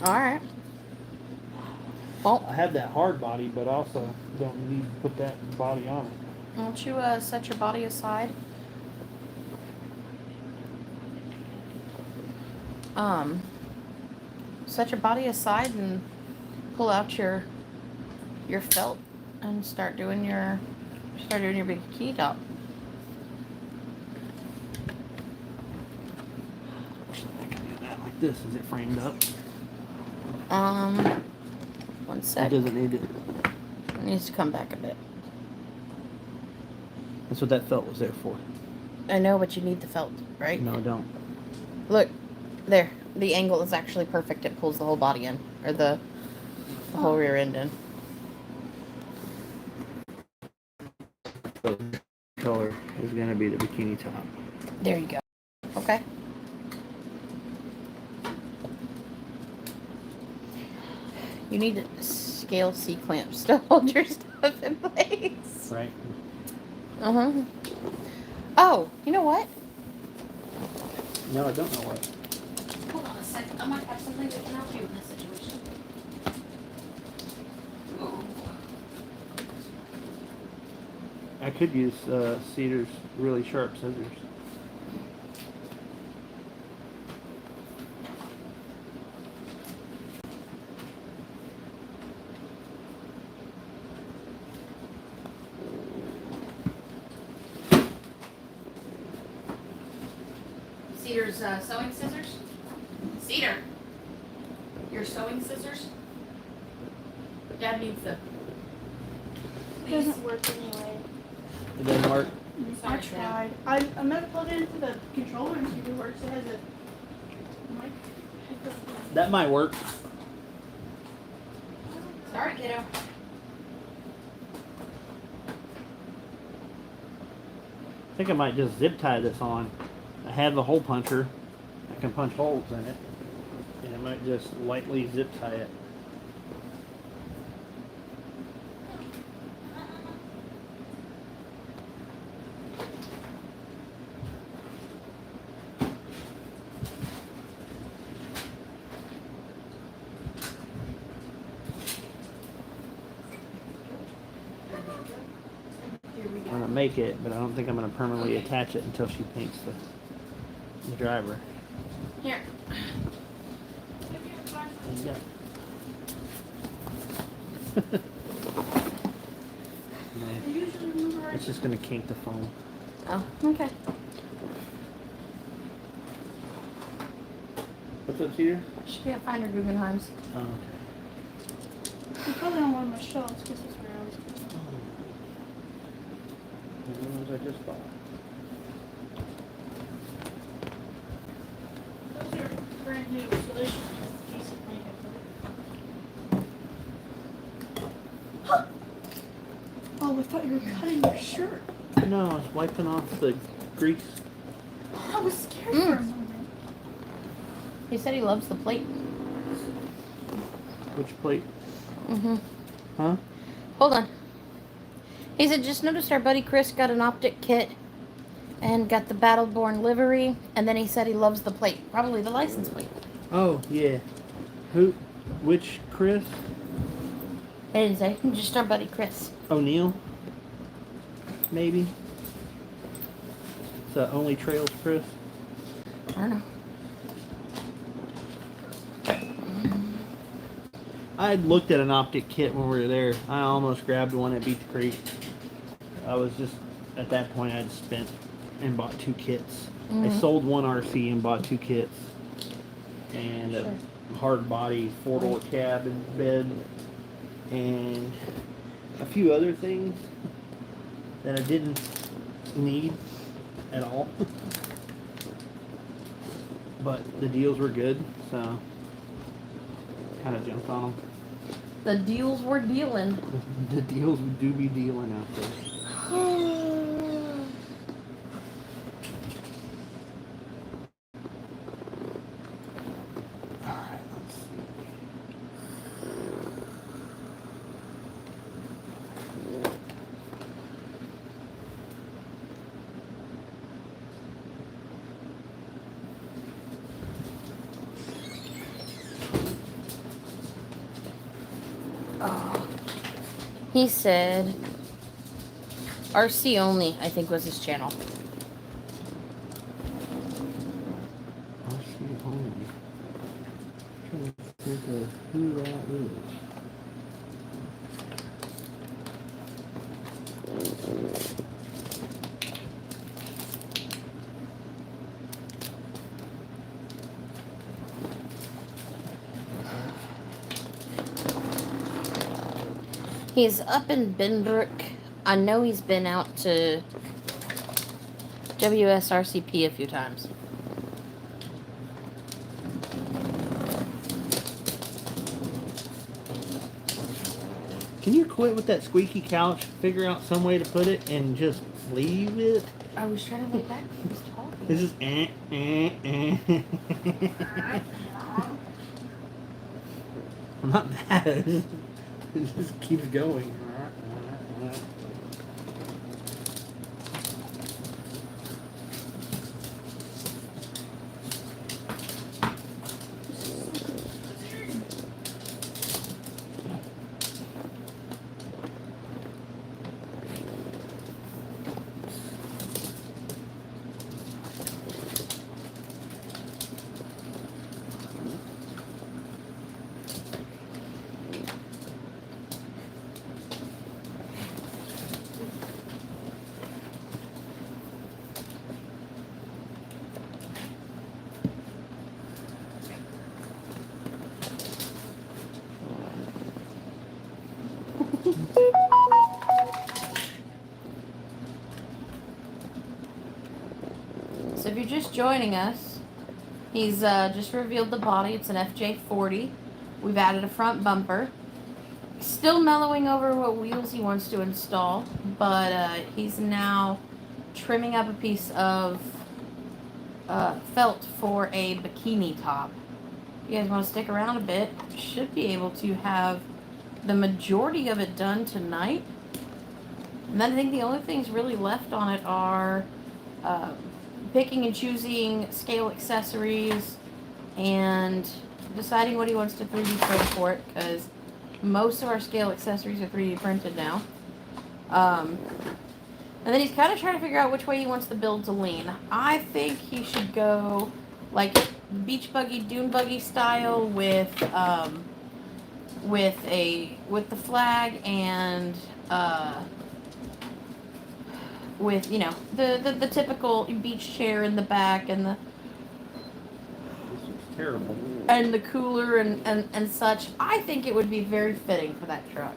All right. Well, I have that hard body, but also don't need to put that body on it. won't you set your body aside? Set your body aside and pull out your felt and start doing your big key top. I can do that like this. Is it framed up? One It sec. doesn't need it. It needs to come back a bit. That's what that felt was there for. I know, but you need the felt, right? No, I don't. Look, there. The angle is actually perfect. It pulls the whole body in, or the whole rear end in. The color is gonna be the bikini top. There you go. Okay. You need scale C clamps to hold your stuff in place. Right. Uh-huh. Oh, you know what? No, I don't know what. Hold on a second. I might have something that can help you in this situation. I could use Cedar's really sharp scissors. Cedar's sewing scissors? Cedar! Your sewing scissors? Dad needs them. It doesn't work anyway. It doesn't work. I tried. I'm gonna plug it into the controller and see if it works. It has a mic. That might work. Sorry, kiddo. I think I might just zip tie this on. I have the hole puncher. I can punch holes in it. And I might just lightly zip tie it. I'm gonna make it, but I don't think I'm gonna permanently attach it until she paints the driver. Here. Yeah. I usually move her. It's just gonna kink the foam. Oh, okay. What's up, Cedar? Should be a Finder Guggenheim's. Oh, okay. I'm probably on one of my shelves because it's where I was. The ones I just bought. Those are brand new, so they should be decent makeup. Oh, I thought you were cutting your shirt. No, I was wiping off the grease. I was scared for a moment. He said he loves the plate. Which plate? Mm-hmm. Huh? Hold on. He said, just noticed our buddy Chris got an optic kit and got the Battleborn livery, and then he said he loves the plate. Probably the license plate. Oh, yeah. Who? Which Chris? I didn't say. Just our buddy Chris. O'Neill? Maybe? It's Only Trails Chris? I don't know. I had looked at an optic kit when we were there. I almost grabbed one at Beat the Creek. I was just, at that point, I'd spent and bought 2 kits. I sold one RC and bought 2 kits. And a hard body 4-door cab and bed. And a few other things that I didn't need. at all. But the deals were good, so kind of jumped on them. The deals were dealing. The deals do be dealing out there. Alright, let's see. Oh. He said RC only, I think was his channel. RC only. Trying to think of who that is. He's up in Benbrook. I know he's been out to WSRCP a few times. Can you quit with that squeaky couch? Figure out some way to put it and just leave it? I was trying to lay back when he was talking. This is I'm not mad. It just keeps going. So if you're just joining us, he's just revealed the body. It's an FJ40. We've added a front bumper. Still mellowing over what wheels he wants to install, but he's now trimming up a piece of felt for a bikini top. If you guys want to stick around a bit, should be able to have the majority of it done tonight. And then I think the only things really left on it are picking and choosing scale accessories and deciding what he wants to 3D print for it, because most of our scale accessories are 3D printed now. And then he's kind of trying to figure out which way he wants the build to lean. I think he should go like beach buggy, dune buggy style with the flag and with, you know, the typical beach chair in the back and the This is terrible. and the cooler and such. I think it would be very fitting for that truck.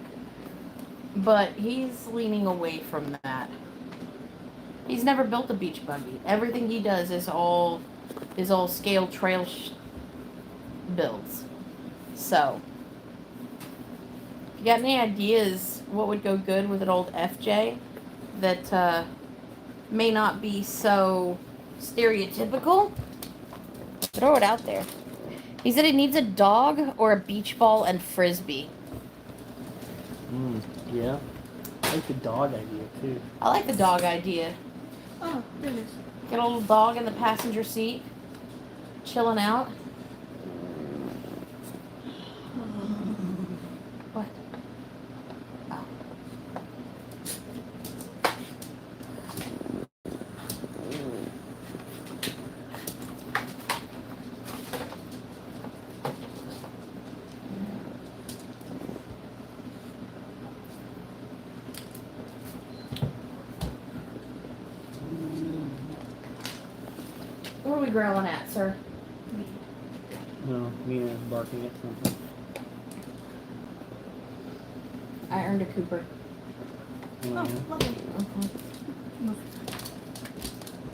But he's leaning away from that. He's never built a beach buggy. Everything he does is all scale trail builds. So, if you got any ideas what would go good with an old FJ that may not be so stereotypical, throw it out there. He said he needs a dog or a beach ball and frisbee. Yeah. I like the dog idea too. I like the dog idea. Oh, there it is. Get a little dog in the passenger seat, chilling out. What? Oh. What are we growling at, sir? No, Mina's barking at something. I earned a Cooper. Oh, Yeah. lovely.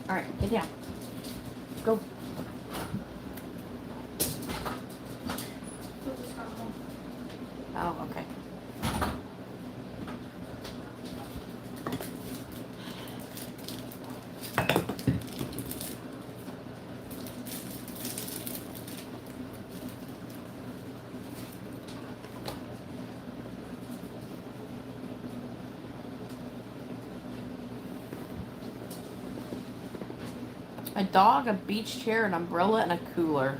All right, get down. Go. Oh, okay. A dog, a beach chair, an umbrella, and a cooler.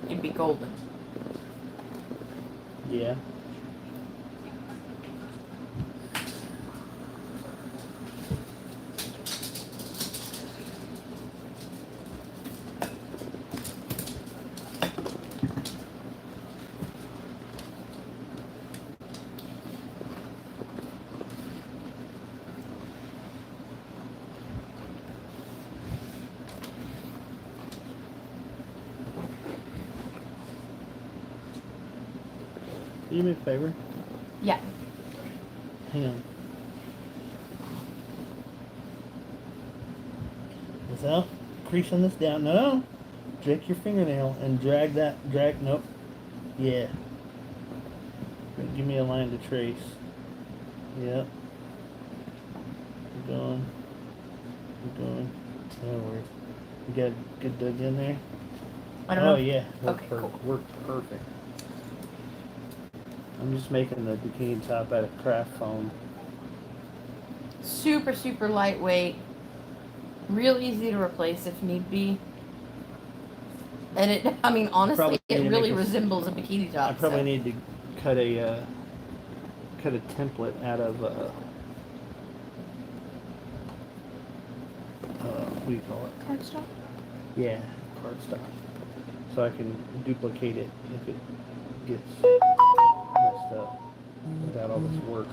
It'd be golden. Yeah. Do me a favor. Yeah. Hang on. Without creasing this down. No. Drag your fingernail and drag that. Nope. Yeah. Give me a line to trace. Yep. Keep going. Keep going. That works. You got a good dug in there? I don't know. Oh, yeah. Okay, cool. Worked perfect. I'm just making the bikini top out of craft foam. Super, super lightweight. Real easy to replace if need be. And it, I mean, honestly, Probably need it to really make a- resembles a bikini top. I probably so. need to cut a template out of what do you call it? Cardstock? Yeah, cardstock. So I can duplicate it if it gets messed up without all this work.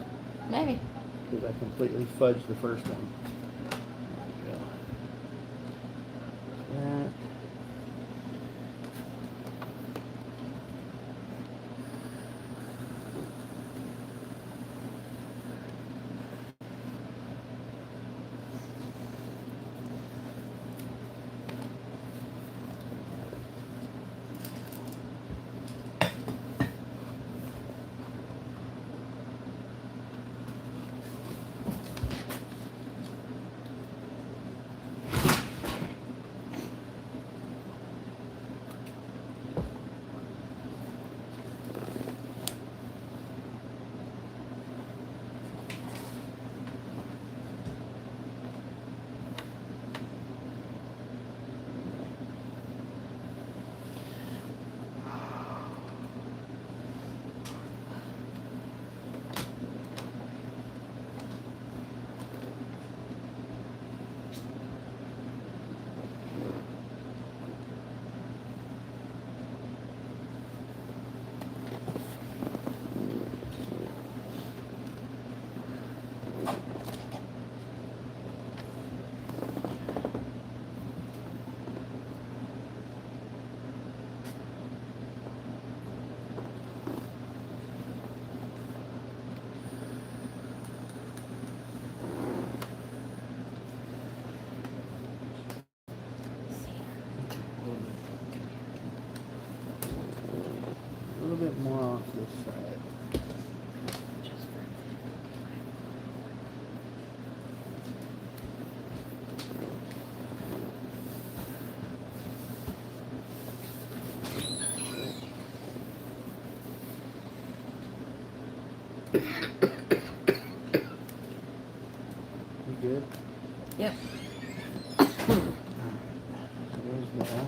Maybe. Because I completely fudged the first one. There we go. That. A little bit more off this side. You good? Yep. There's that.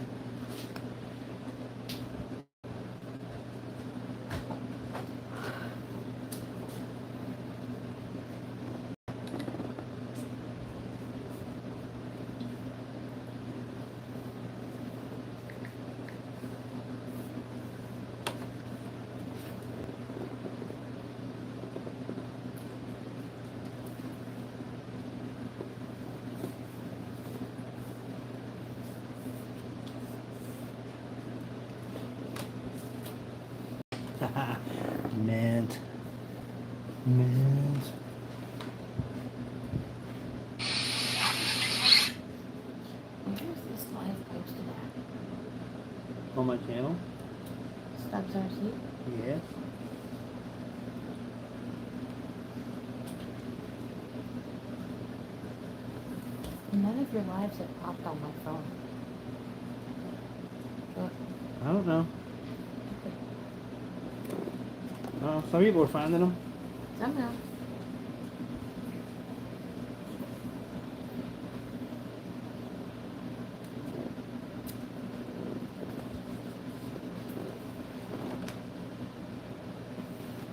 Mint. Mint. On my channel? Stubbs RC. Yes. None of your lives have popped on my phone. Look. I don't know. Some people are finding them. Somehow.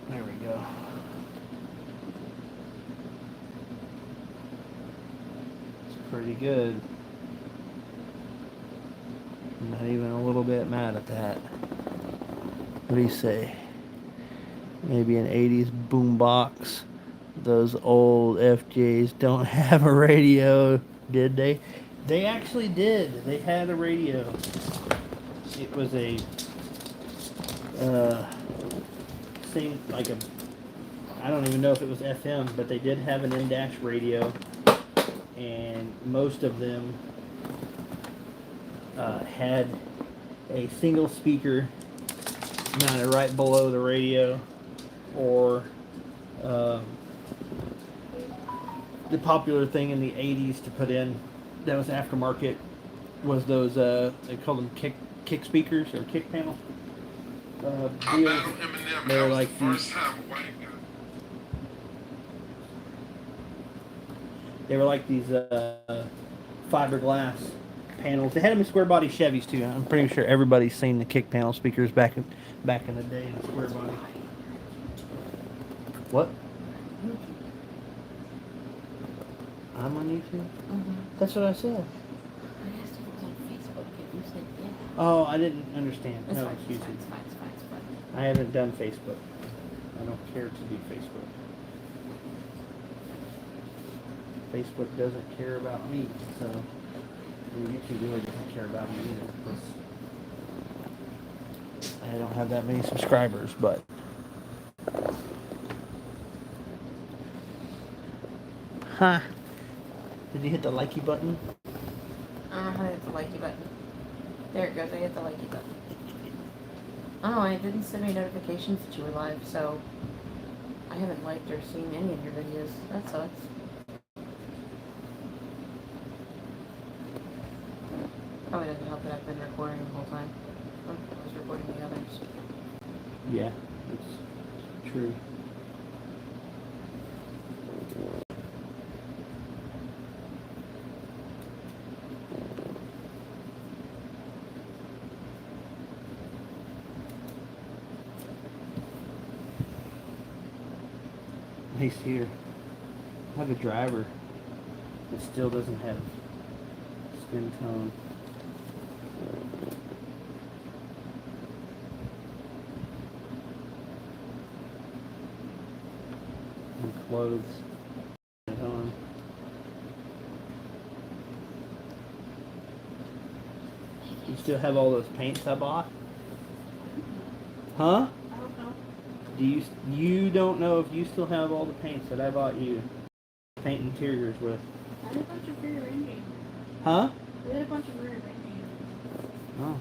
There we go. It's pretty good. I'm not even a little bit mad at that. What do you say? Maybe an 80s boombox. Those old FJs don't have a radio, did they? They actually did. They had a radio. It was a same like a, I don't even know if it was FM, but they did have an in-dash radio, and most of them had a single speaker mounted right below the radio, or the popular thing in the 80s to put in that was aftermarket was those they called them kick speakers or kick panel deals. They were like these, they were like these fiberglass panels. They had them in square body Chevys too. I'm pretty sure everybody's seen the kick panel speakers back in the day in square body. What? I'm on YouTube? Mm-hmm. That's what I said. I asked if it was on Facebook, and you said yeah. Oh, I didn't understand. It's No, fine, it's it's YouTube. fine, it's fine, it's fine, it's fine. I haven't done Facebook. I don't care to do Facebook. Facebook doesn't care about me, so YouTube really doesn't care about me either. 'Cause I don't have that many subscribers, but huh? Did you hit the likey button? I don't know how to hit the likey button. There it goes, I hit the likey button. Oh, it didn't send me notifications that you were live, so I haven't liked or seen any of your videos. That sucks. Probably doesn't help that I've been recording the whole time. I was recording the others. Yeah, it's true. Nice here. I have a driver that still doesn't have skin tone. And clothes on. You still have all those paints I bought? Huh? I don't know. Do you don't know if you still have all the paints that I bought you? Paint interiors with. I had a bunch of rearranging. Huh? We had a bunch of rearranging. Oh.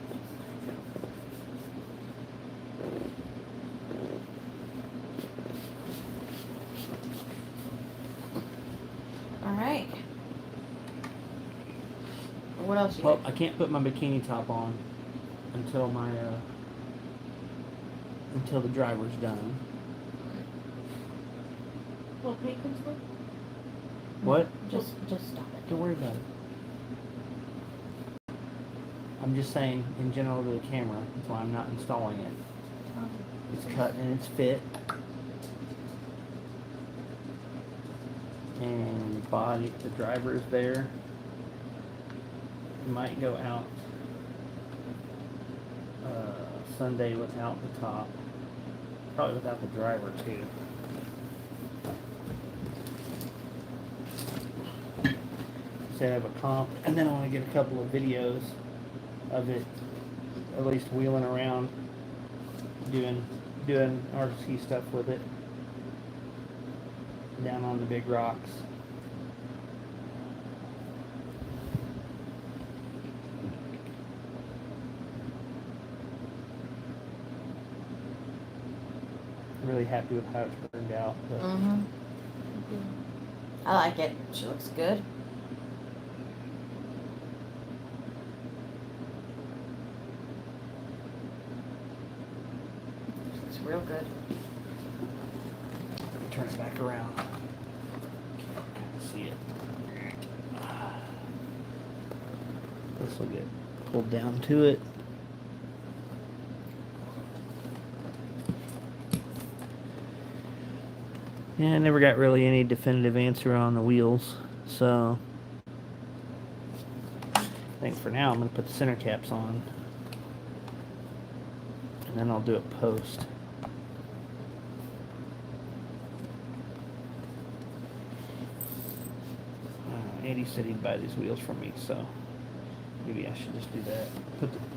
Alright. What else you Well, got? I can't put my bikini top on until my until the driver's done. Well, paint comes with. What? Just stop it. Don't worry about it. I'm just saying in general to the camera. That's why I'm not installing it. It's cut and it's fit. And the body, the driver is there. It might go out Sunday without the top. Probably without the driver too. So I have a comp, and then I want to get a couple of videos of it, at least wheeling around, doing RC stuff with it, down on the big rocks. really happy with how it turned out. But Mm-hmm. I like it. She looks good. It's real good. turn it back around. See it. This will get pulled down to it. Yeah, I never got really any definitive answer on the wheels, so I think for now I'm going to put the center caps on, and then I'll do it post. Andy said he'd buy these wheels from me, so maybe I should just do that.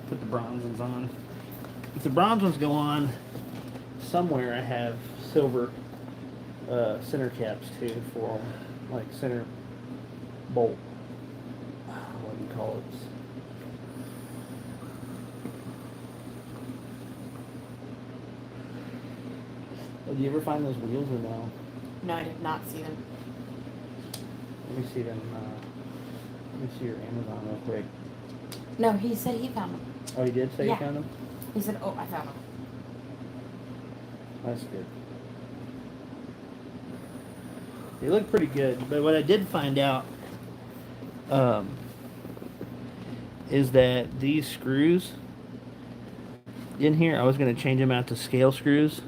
Put the bronze ones on. If the bronze ones go on, somewhere I have silver center caps too for them, like center bolt. What do you call it? Oh, do you ever find those wheels or no? No, I did not see them. Let me see them. Let me see your Amazon real quick. No, he said he found them. Oh, he did say Yeah. you found them? He said, "Oh, I found them." That's good. They look pretty good, but what I did find out is that these screws in here, I was going to change them out to scale screws.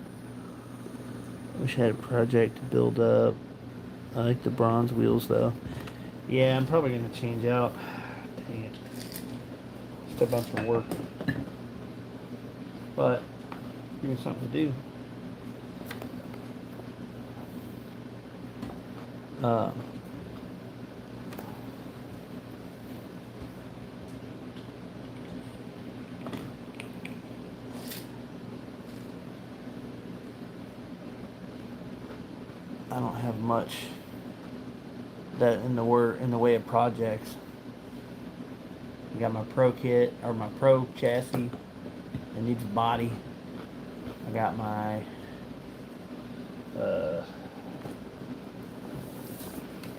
Wish I had a project to build up. I like the bronze wheels though. Yeah, I'm probably going to change out. Dang it. Just a bunch of work. But, give me something to do. I don't have much that in the way of projects. I got my Pro kit or my Pro chassis. It needs a body. I got my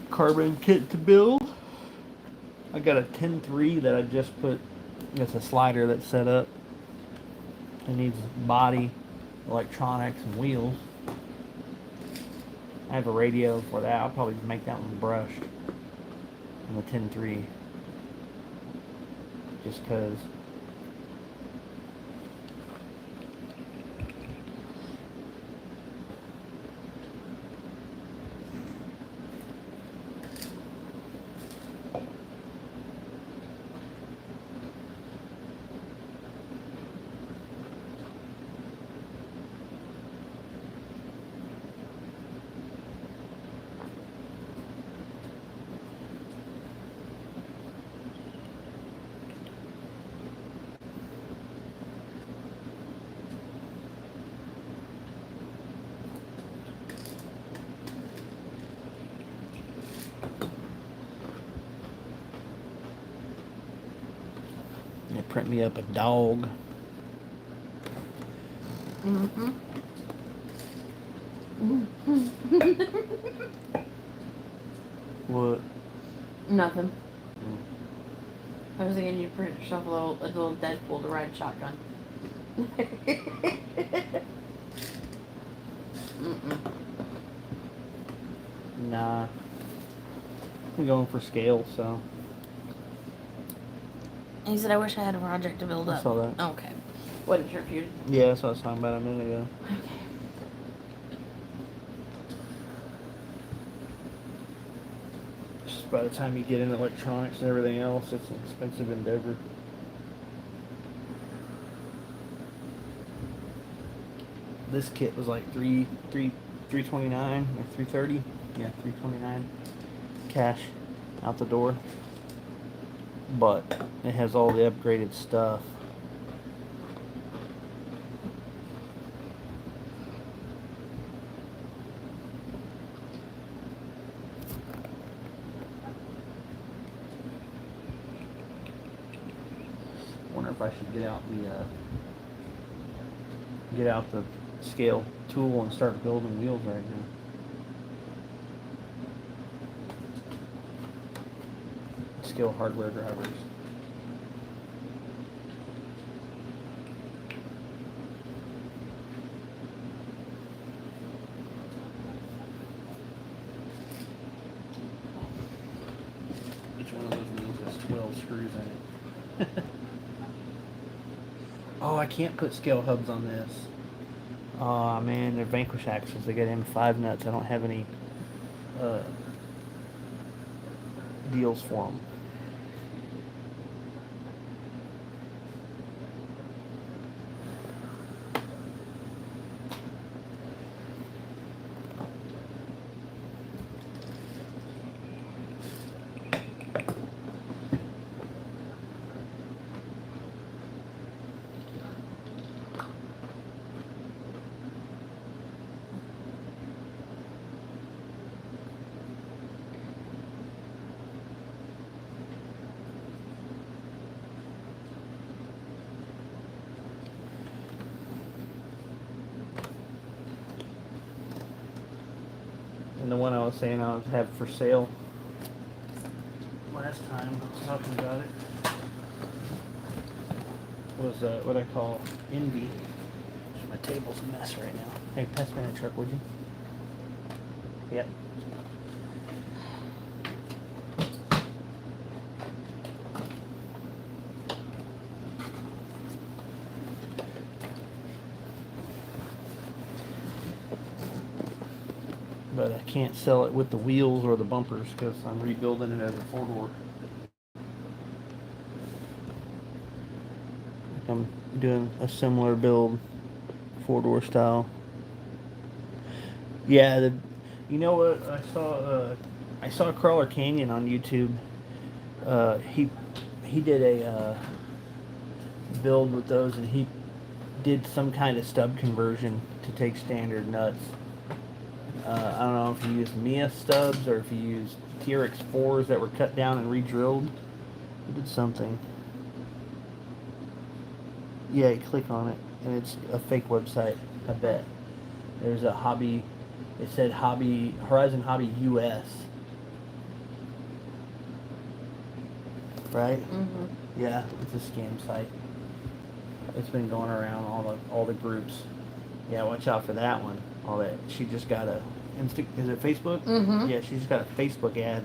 carbon kit to build. I got a 10.3 that I just put. It's a slider that's set up. It needs body, electronics, and wheels. I have a radio for that. I'll probably make that one brushed on the 10.3. Just because. They print me up a dog. Mm-hmm. What? Nothing. I was thinking you'd print yourself a little Deadpool to ride shotgun. Mm-mm. Nah. I'm going for scale, so. He said, "I wish I had a project to build I up." saw that. Okay. Wasn't sure if you'd... Yeah, that's what I was talking about a minute ago. Okay. Just by the time you get into electronics and everything else, it's an expensive endeavor. This kit was like $329 or $330. Yeah, $329 cash out the door. But it has all the upgraded stuff. Wonder if I should get out the scale tool and start building wheels right now. Scale hardware drivers. Each one of those wheels has 12 screws in it. Oh, I can't put scale hubs on this. Oh man, they're Vanquish axles. They got M5 nuts. I don't have any deals for them. And the one I was saying I would have for sale last time I was talking about it was what I call Envy. My table's a mess right now. Hey, pass me that truck, would you? Yep. But I can't sell it with the wheels or the bumpers because I'm rebuilding it as a four-door. I'm doing a similar build, four-door style. Yeah, you know what I saw Crawler Canyon on YouTube. He did a build with those, and he did some kind of stub conversion to take standard nuts. I don't know if he used Mia stubs or if he used TRX 4s that were cut down and re-drilled. He did something. Yeah, you click on it, and it's a fake website, I bet. There's a hobby, it said Horizon Hobby US. Right? Mm-hmm. Yeah, it's a scam site. It's been going around all the groups. Yeah, watch out for that one. All that. She just got a is it Facebook? Mm-hmm. Yeah, she just got a Facebook ad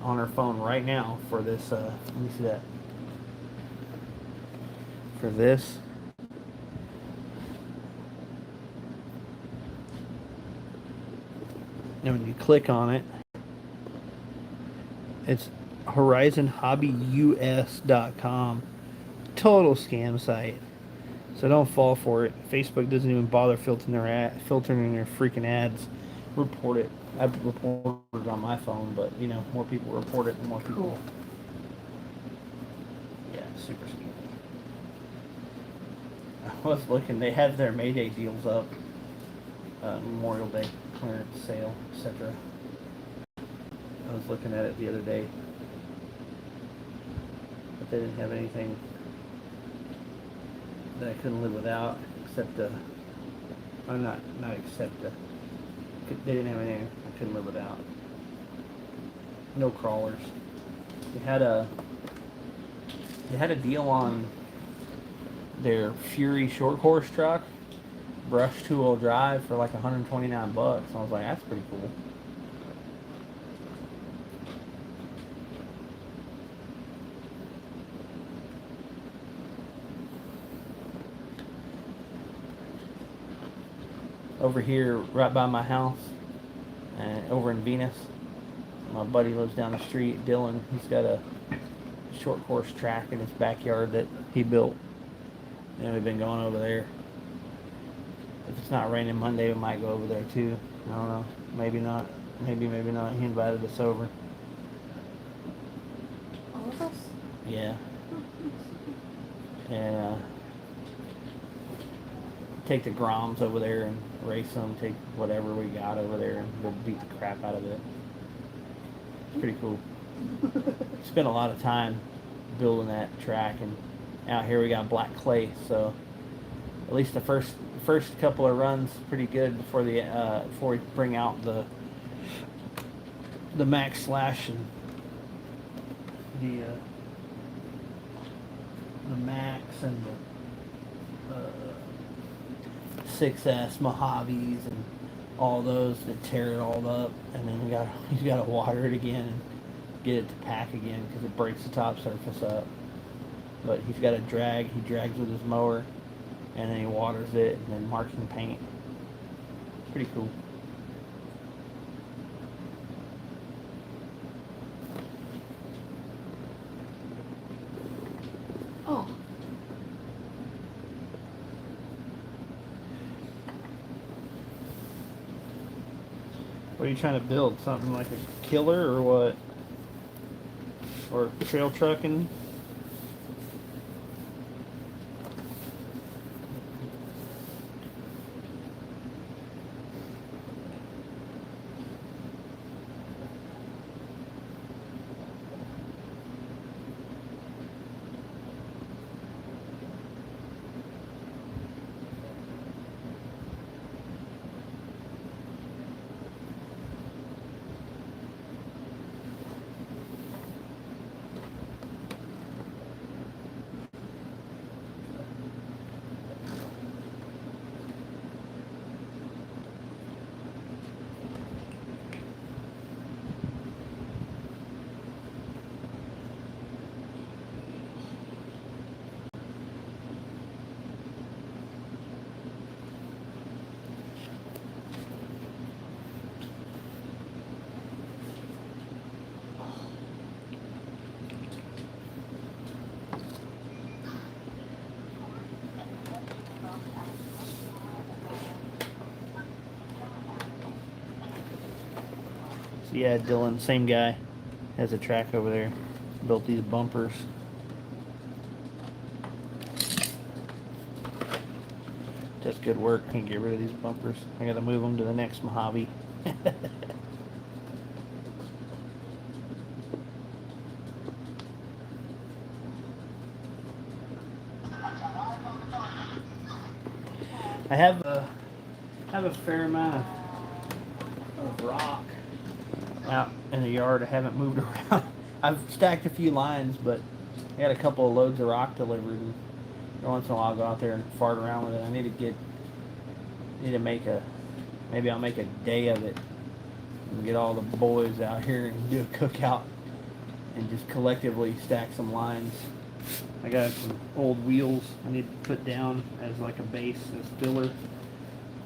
on her phone right now for this. Let me see that. For this. And when you click on it, it's horizonhobbyus.com. Total scam site. So don't fall for it. Facebook doesn't even bother filtering their freaking ads. Report it. I've reported it on my phone, but you know, more people report it, the more people. Cool. Yeah, super scam. I was looking. They have their Mayday deals up. Memorial Day clearance sale, etc. I was looking at it the other day, but they didn't have anything that I couldn't live without, except I'm not except they didn't have anything I couldn't live without. No crawlers. They had a deal on their Fury short course truck, brush 2-wheel drive for like $129. I was like, that's pretty cool. Over here, right by my house, and over in Venus, my buddy lives down the street, Dylan. He's got a short course track in his backyard that he built, and we've been going over there. If it's not raining Monday, we might go over there too. I don't know. Maybe not. Maybe not. He invited us over. All of us? Yeah. And take the Groms over there and race them. Take whatever we got over there and we'll beat the crap out of it. It's pretty cool. Spent a lot of time building that track, and out here we got black clay, so at least the first first couple of runs pretty good before we bring out the Max Slash and the Max and the 6S Mojaves and all those that tear it all up, and then you got to water it again and get it to pack again because it breaks the top surface up. But he's got a drag. He drags with his mower, and then he waters it and then marks and paint. Pretty cool. Oh. What are you trying to build? Something like a killer or what? Or trail trucking? So yeah, Dylan, same guy, has a track over there. Built these bumpers. That's good work. Can't get rid of these bumpers. I gotta move them to the next Mojave. I have a fair amount of rock out in the yard. I haven't moved around. I've stacked a few lines, but I got a couple of loads of rock delivered. And once in a while, I'll go out there and fart around with it. I need to maybe I'll make a day of it and get all the boys out here and do a cookout and just collectively stack some lines. I got some old wheels I need to put down as like a base, as filler.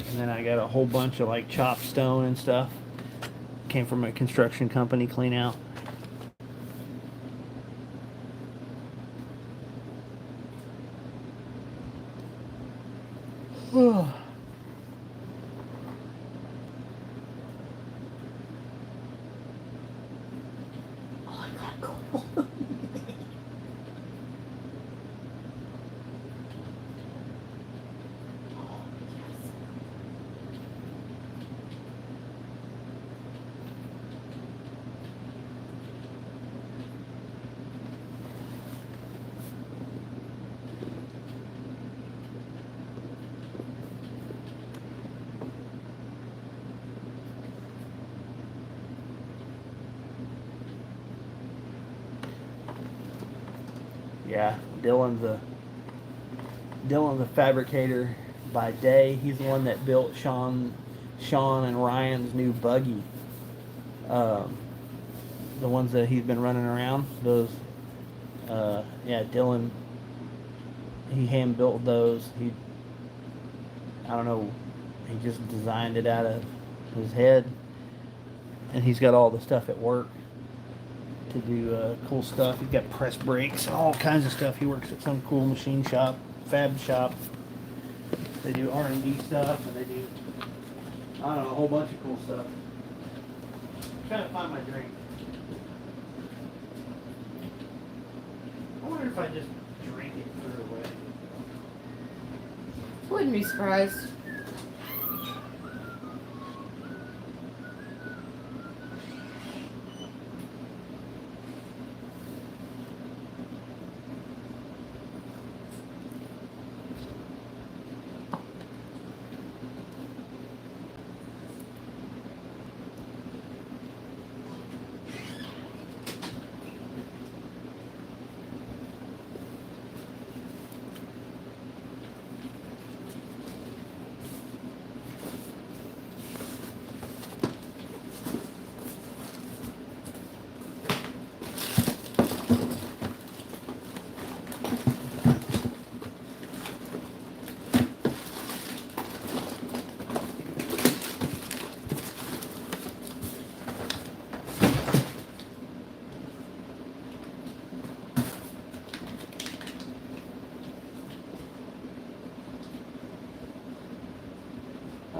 And then I got a whole bunch of like chopped stone and stuff. Came from a construction company, clean out. Oh, I got cold. Yeah, Dylan's a fabricator by day. He's the one that built Sean and Ryan's new buggy. The ones that he's been running around. Those, yeah, Dylan. He hand built those. I don't know. He just designed it out of his head, and he's got all the stuff at work to do cool stuff. He's got press brakes and all kinds of stuff. He works at some cool machine shop, fab shop. They do R&D stuff, and they do, I don't know, a whole bunch of cool stuff. I'm trying to find my drink. I wonder if I just drink it and threw it away. Wouldn't be surprised.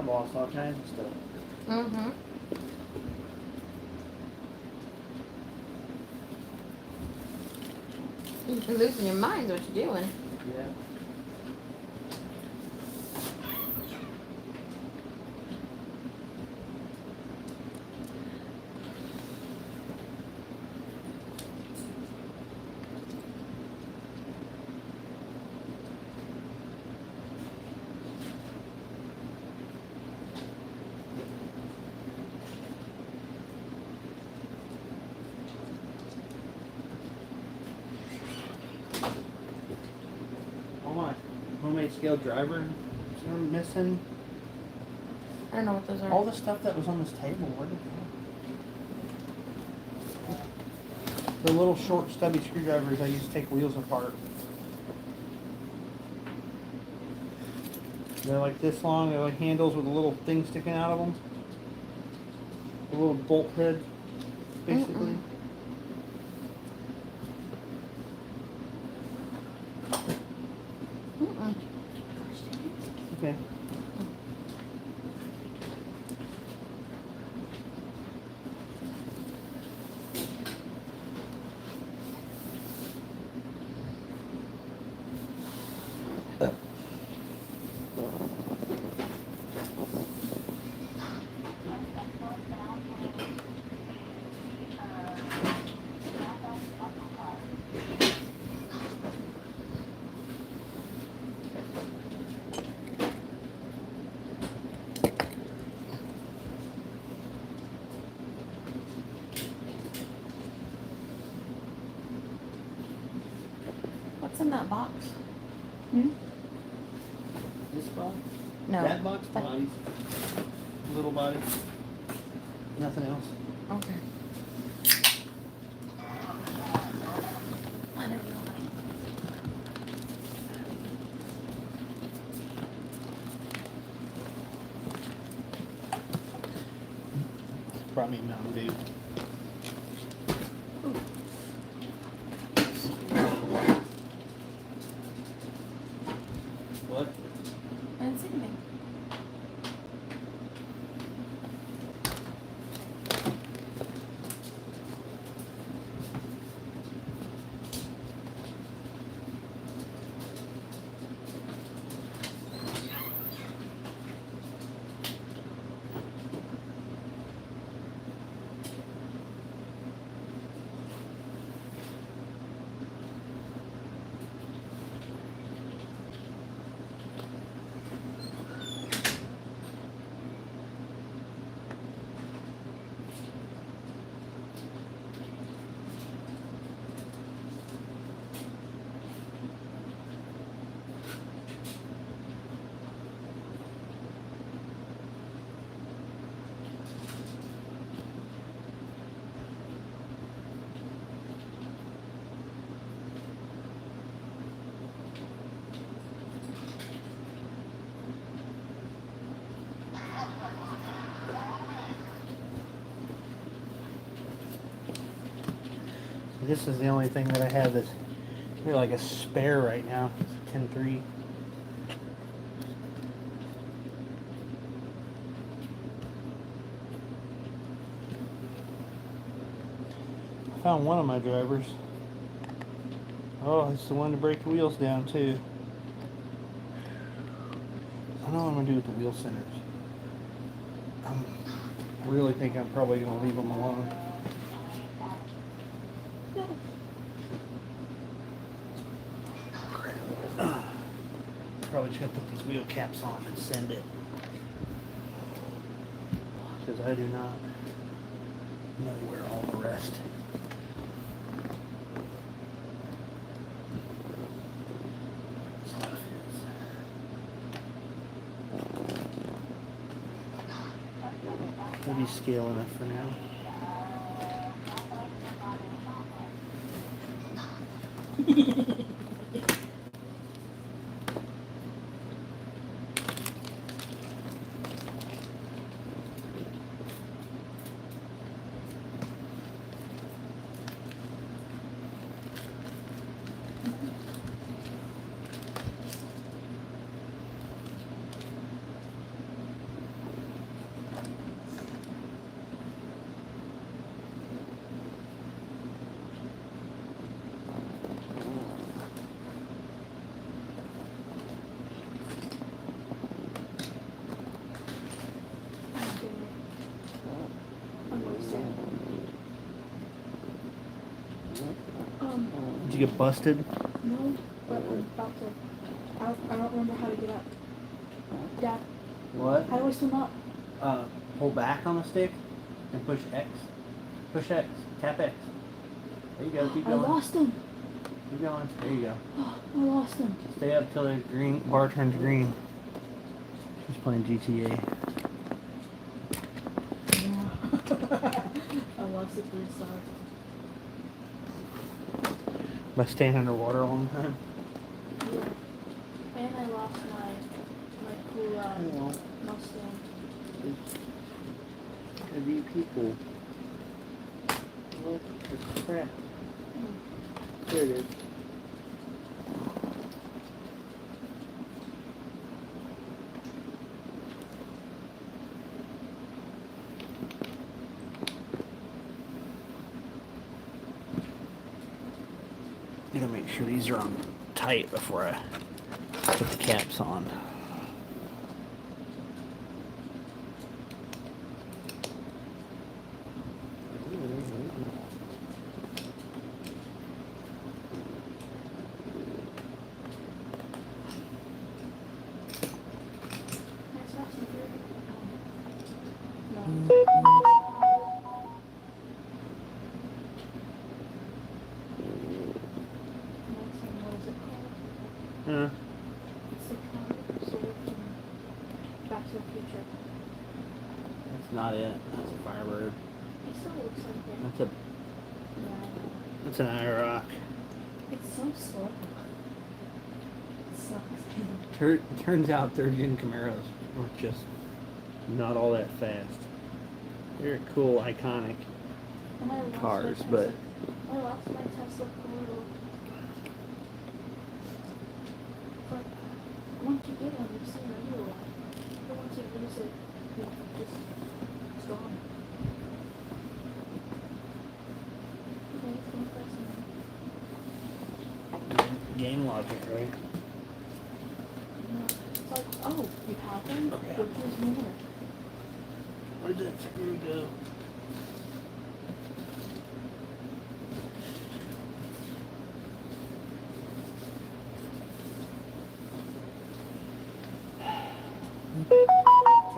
lost all kinds of stuff. Mm-hmm. You're losing your mind, what you doing? Yeah. All my homemade scale driver are missing. I don't know what those are. All the stuff that was on this table, where did it go? The little short stubby screwdrivers I used to take wheels apart. They're like this long, they're like handles with a little thing sticking out of them. A little bolt head, basically. Mm-mm. Okay. What's in that box? This box? No. That box? Bodies. Little body. Nothing else. Okay. I don't know. Brought me a Mountain Dew. What? I didn't see anything. This is the only thing that I have that's really like a spare right now. It's 10.3. I found one of my drivers. Oh, it's the one to break the wheels down too. I don't know what I'm gonna do with the wheel centers. I really think I'm probably gonna leave them alone. Probably just gonna put these wheel caps on and send it. Because I do not know where all the rest. Stuff is. We'll be scale enough for now. you get busted? No, but I'm about to. I don't remember how to get up. Dad, What? how do I swim up? Pull back on the stick and push X. Push X. Tap X. There you go. Keep I going. lost him. Keep going. There you go. I lost him. Stay up till the green bar turns green. He's playing GTA. I lost it pretty sorry. By staying underwater all the time. Yeah. And I lost my cool Mustang. Are these people? What the crap? There it is. Gotta make sure these are on tight before I put the caps on. Huh? It's the comic sword from Back to the Future. That's not it. That's a Firebird. It still looks like it. That's a Yeah. that's an IROC. It's so slow. It sucks. Turns out third-gen Camaros are just not all that fast. They're cool, iconic And I lost cars, my but I lost my Tesla Corridor. But once you get one, you see a real one. But once you lose it, it's gone. Okay, it's gonna press now. game logic, right? No. It's like, oh, you have one? Okay. But there's more. Where'd that screw go?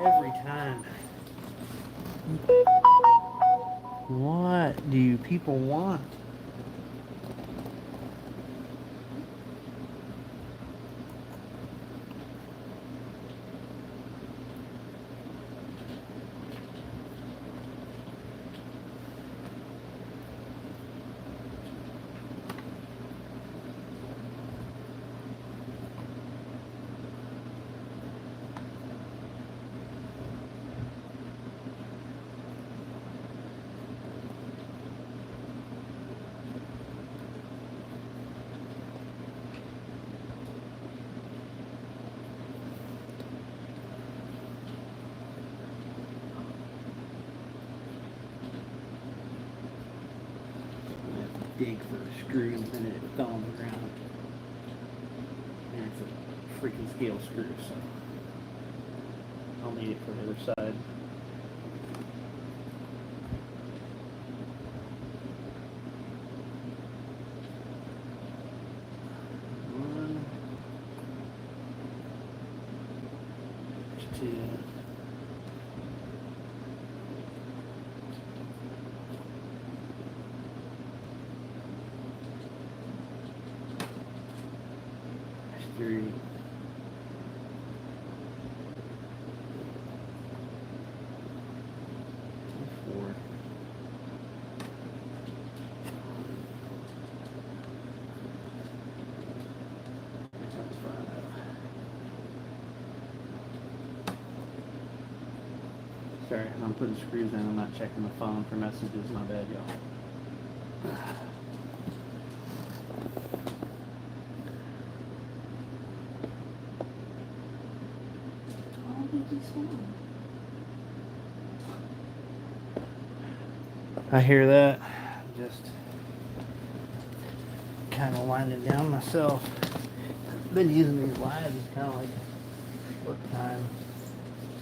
Every time. What do you people want? Dig for a screw and it fell on the ground. And it's a freaking scale screw, so I'll need it for the other side. One, two. Three. Four. That's five. Sorry, I'm putting screws in. I'm not checking the phone for messages. My bad, y'all. I hear that. Just kind of winding down myself. Been using these lives as kind of like work time.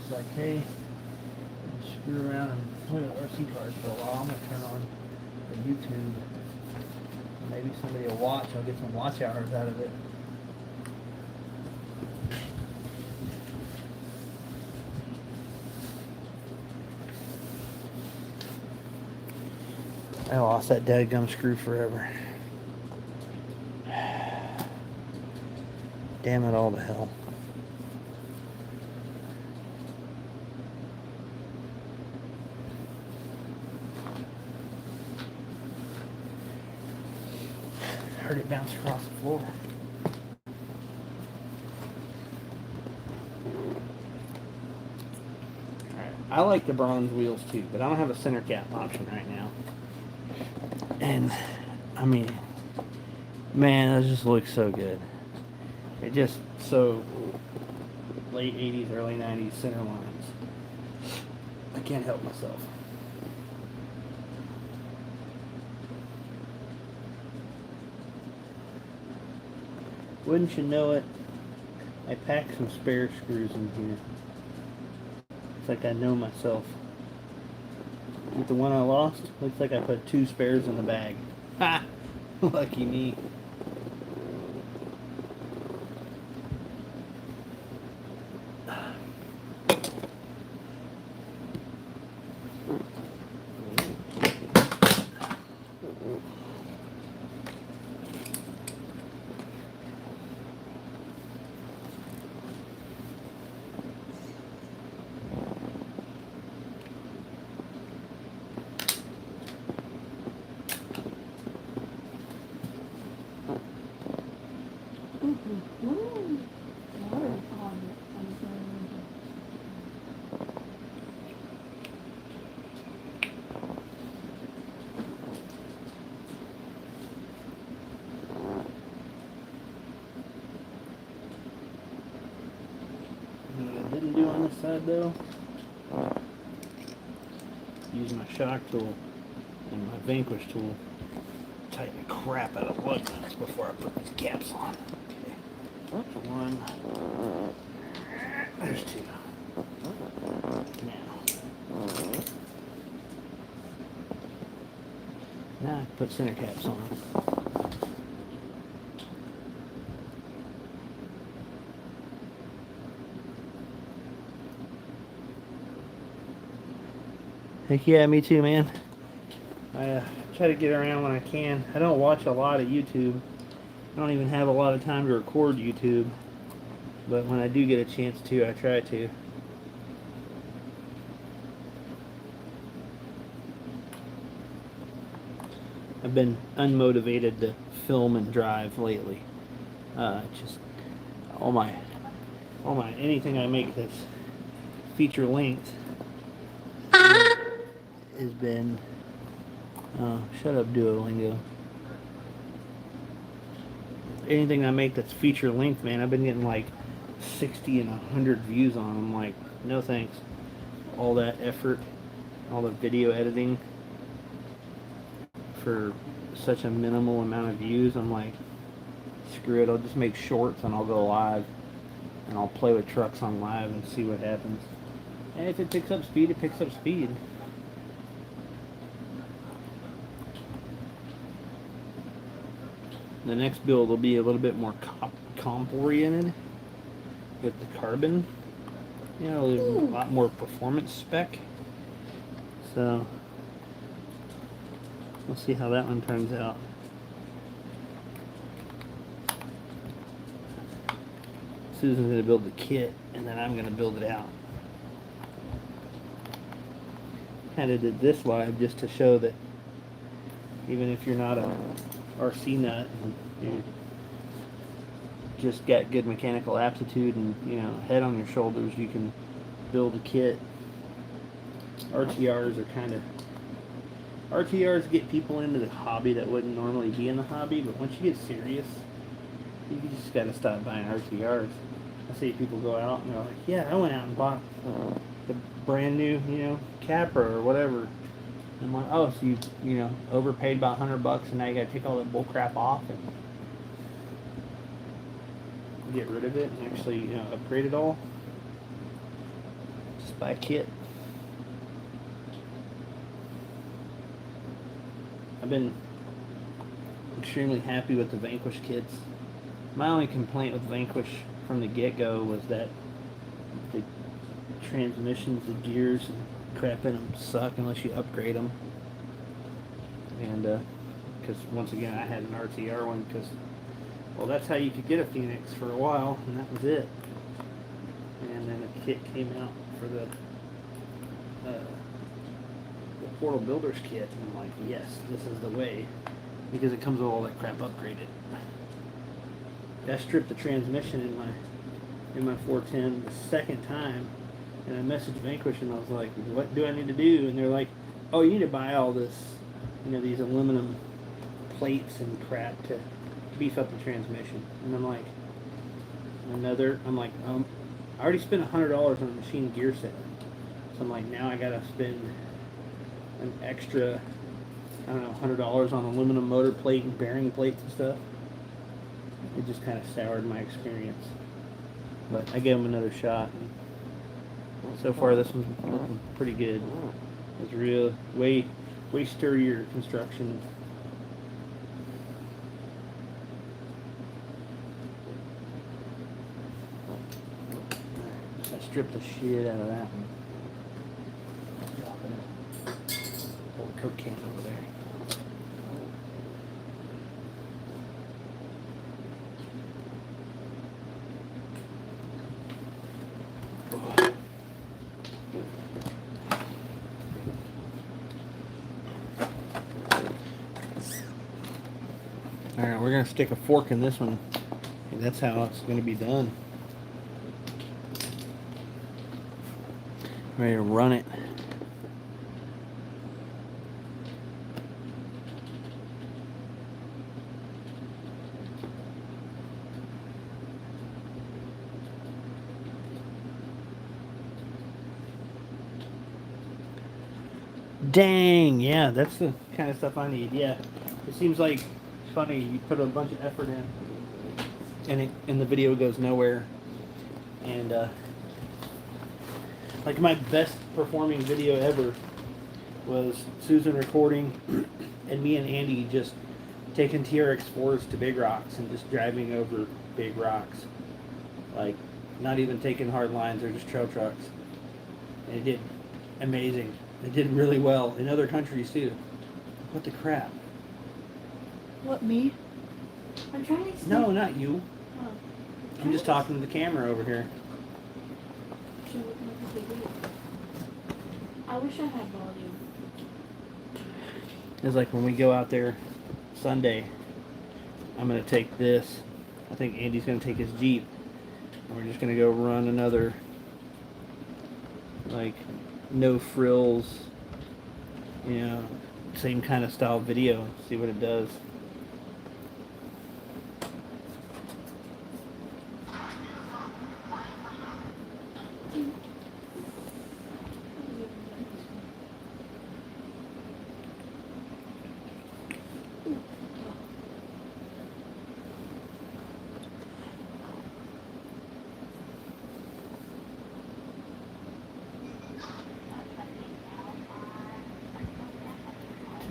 It's like, hey, screw around and play with RC cars for a while. I'm gonna turn on the YouTube Maybe somebody will watch. I'll get some watch hours out of it. I lost that dadgum screw forever. Damn it all to hell. Heard it bounce across the floor. Alright, I like the bronze wheels too, but I don't have a center cap option right now. And, I mean, man, it just looks so good. It just so late 80s, early 90s center lines. I can't help myself. Wouldn't you know it, I packed some spare screws in here. It's like I know myself. With the one I lost, looks like I put 2 spares in the bag. Ha! Lucky me. Didn't do on this side though. Use my shock tool and my Vanquish tool. Tighten the crap out of lug nuts before I put these caps on. Okay. That's one. There's 2. Now I can put center caps on. Heck yeah, me too, man. I try to get around when I can. I don't watch a lot of YouTube. I don't even have a lot of time to record YouTube. But when I do get a chance to, I try to. I've been unmotivated to film and drive lately. Just all my anything I make that's feature length has been shut up Duolingo. Anything I make that's feature length, man, I've been getting like 60 and 100 views on them. Like, no thanks. All that effort, all the video editing for such a minimal amount of views. I'm like, screw it, I'll just make shorts and I'll go live and I'll play with trucks on live and see what happens. And if it picks up speed, it picks up speed. The next build will be a little bit more comp oriented with the carbon, you know, a lot more performance spec. So we'll see how that one turns out. Susan's going to build the kit and then I'm going to build it out. Kind of did this live just to show that even if you're not a RC nut and you just got good mechanical aptitude and, you know, head on your shoulders, you can build a kit. RTRs get people into the hobby that wouldn't normally be in the hobby, but once you get serious, you just got to stop buying RTRs. I see people go out and they're like, yeah, I went out and bought the brand new, you know, Capra or whatever. I'm like, oh, so you know, overpaid about $100 and now you gotta take all that bull crap off and get rid of it and actually, you know, upgrade it all. Just buy a kit. I've been extremely happy with the Vanquish kits. My only complaint with Vanquish from the get-go was that the transmissions, the gears, and crap in them suck unless you upgrade them. And because once again, I had an RTR one because, well, that's how you could get a Phoenix for a while, and that was it. And then a kit came out for the Portal Builders kit, and I'm like, yes, this is the way, because it comes with all that crap upgraded. I stripped the transmission in my 410 the second time, and I messaged Vanquish and I was like, what do I need to do? And they're like, oh, you need to buy all this, these aluminum plates and crap to beef up the transmission. And I'm like, I already spent $100 on a machine gear set. So I'm like, now I gotta spend an extra, I don't know, $100 on aluminum motor plate and bearing plates and stuff. It just kind of soured my experience. But I gave them another shot. And so far, this one's looking pretty good. It's real, way sturdier construction. I stripped the shit out of that one. Dropping it. Old Coke can over there. Alright, we're going to stick a fork in this one, and that's how it's going to be done. Ready to run it. Dang, yeah, that's the kind of stuff I need. Yeah, it seems like funny. You put a bunch of effort in, and the video goes nowhere. And like my best performing video ever was Susan recording, and me and Andy just taking TRX4s to big rocks and just driving over big rocks, like not even taking hard lines or just trail trucks. And it did amazing. It did really well in other countries too. What the crap? What, me? I'm trying to. No, not you. Oh. I'm just talking to the camera over here. I wish I had volume. It's like when we go out there Sunday, I'm going to take this. I think Andy's going to take his Jeep. And we're just going to go run another, like, no frills, same kind of style video. See what it does.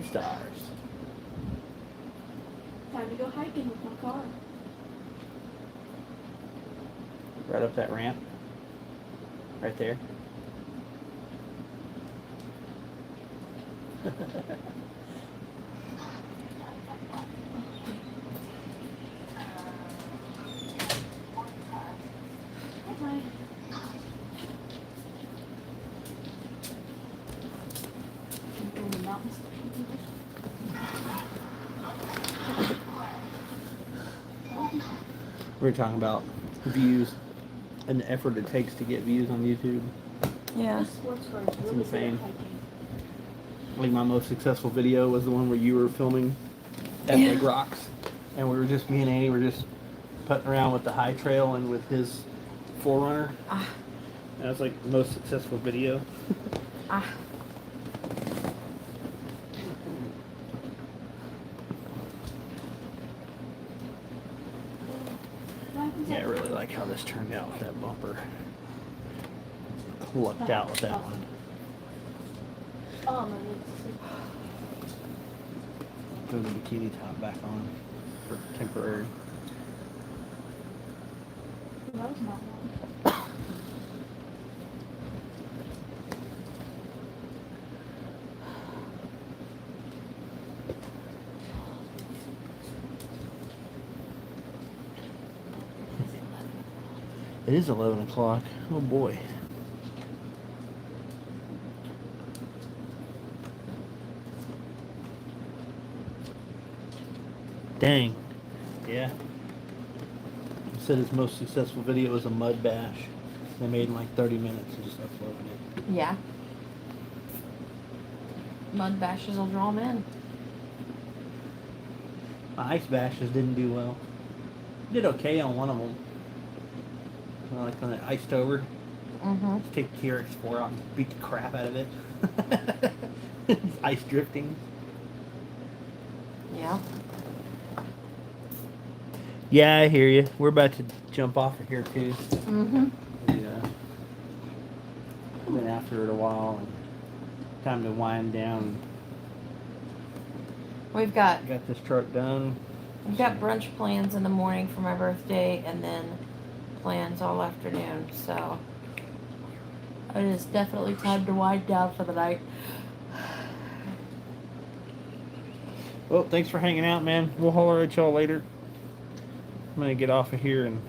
Stars. Time to go hiking with my car. Right up that ramp. Right there. Bye. In the mountains. We were talking about views and the effort it takes to get views on YouTube. Yeah. This sports car is really insane. good at hiking. Like my most successful video was the one where you were filming at Big Rocks, and we were just, me and Andy were just putting around with the high trail and with his 4Runner. That was like the most successful video. Yeah, I really like how this turned out with that bumper. Lucked out with that one. Oh, my legs. Throw the bikini top back on. temporary. That was not long. It is 11 o'clock. Oh boy. Dang. Yeah. He said his most successful video was a mud bash. They made in like 30 minutes and just uploaded it. Yeah. Mud bashes will draw them in. My ice bashes didn't do well. Did okay on one of them. Like when it iced over. Mm-hmm. Just take the TRX4 out and beat the crap out of it. It's ice drifting. Yeah. Yeah, I hear you. We're about to jump off of here too. Mm-hmm. Yeah. I've been after it a while, and time to wind down. We've got This truck done. brunch plans in the morning for my birthday, and then plans all afternoon. So it is definitely time to wind down for the night. Well, thanks for hanging out, man. We'll holler at y'all later. I'm gonna get off of here and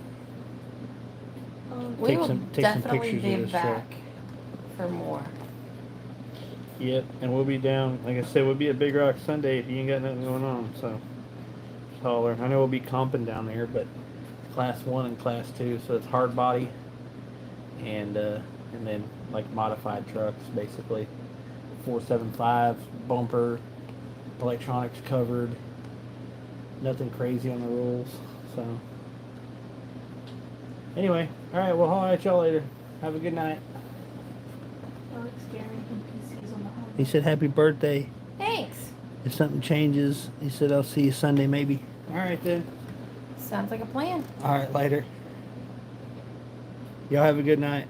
We take will some definitely pictures be of this back truck. for more. Yep, and we'll be down. Like I said, we'll be at Big Rock Sunday if you ain't got nothing going on. So just holler. I know we'll be comping down there, but Class 1 and Class 2, so it's hard body and then like modified trucks, basically 475 bumper, electronics covered, nothing crazy on the rules. So anyway, all right, we'll holler at y'all later. Have a good night. Alex Gary from PCs on the home. He said happy birthday. Thanks. If something changes, he said I'll see you Sunday maybe. All right then. Sounds like a plan. All right, later. Y'all have a good night.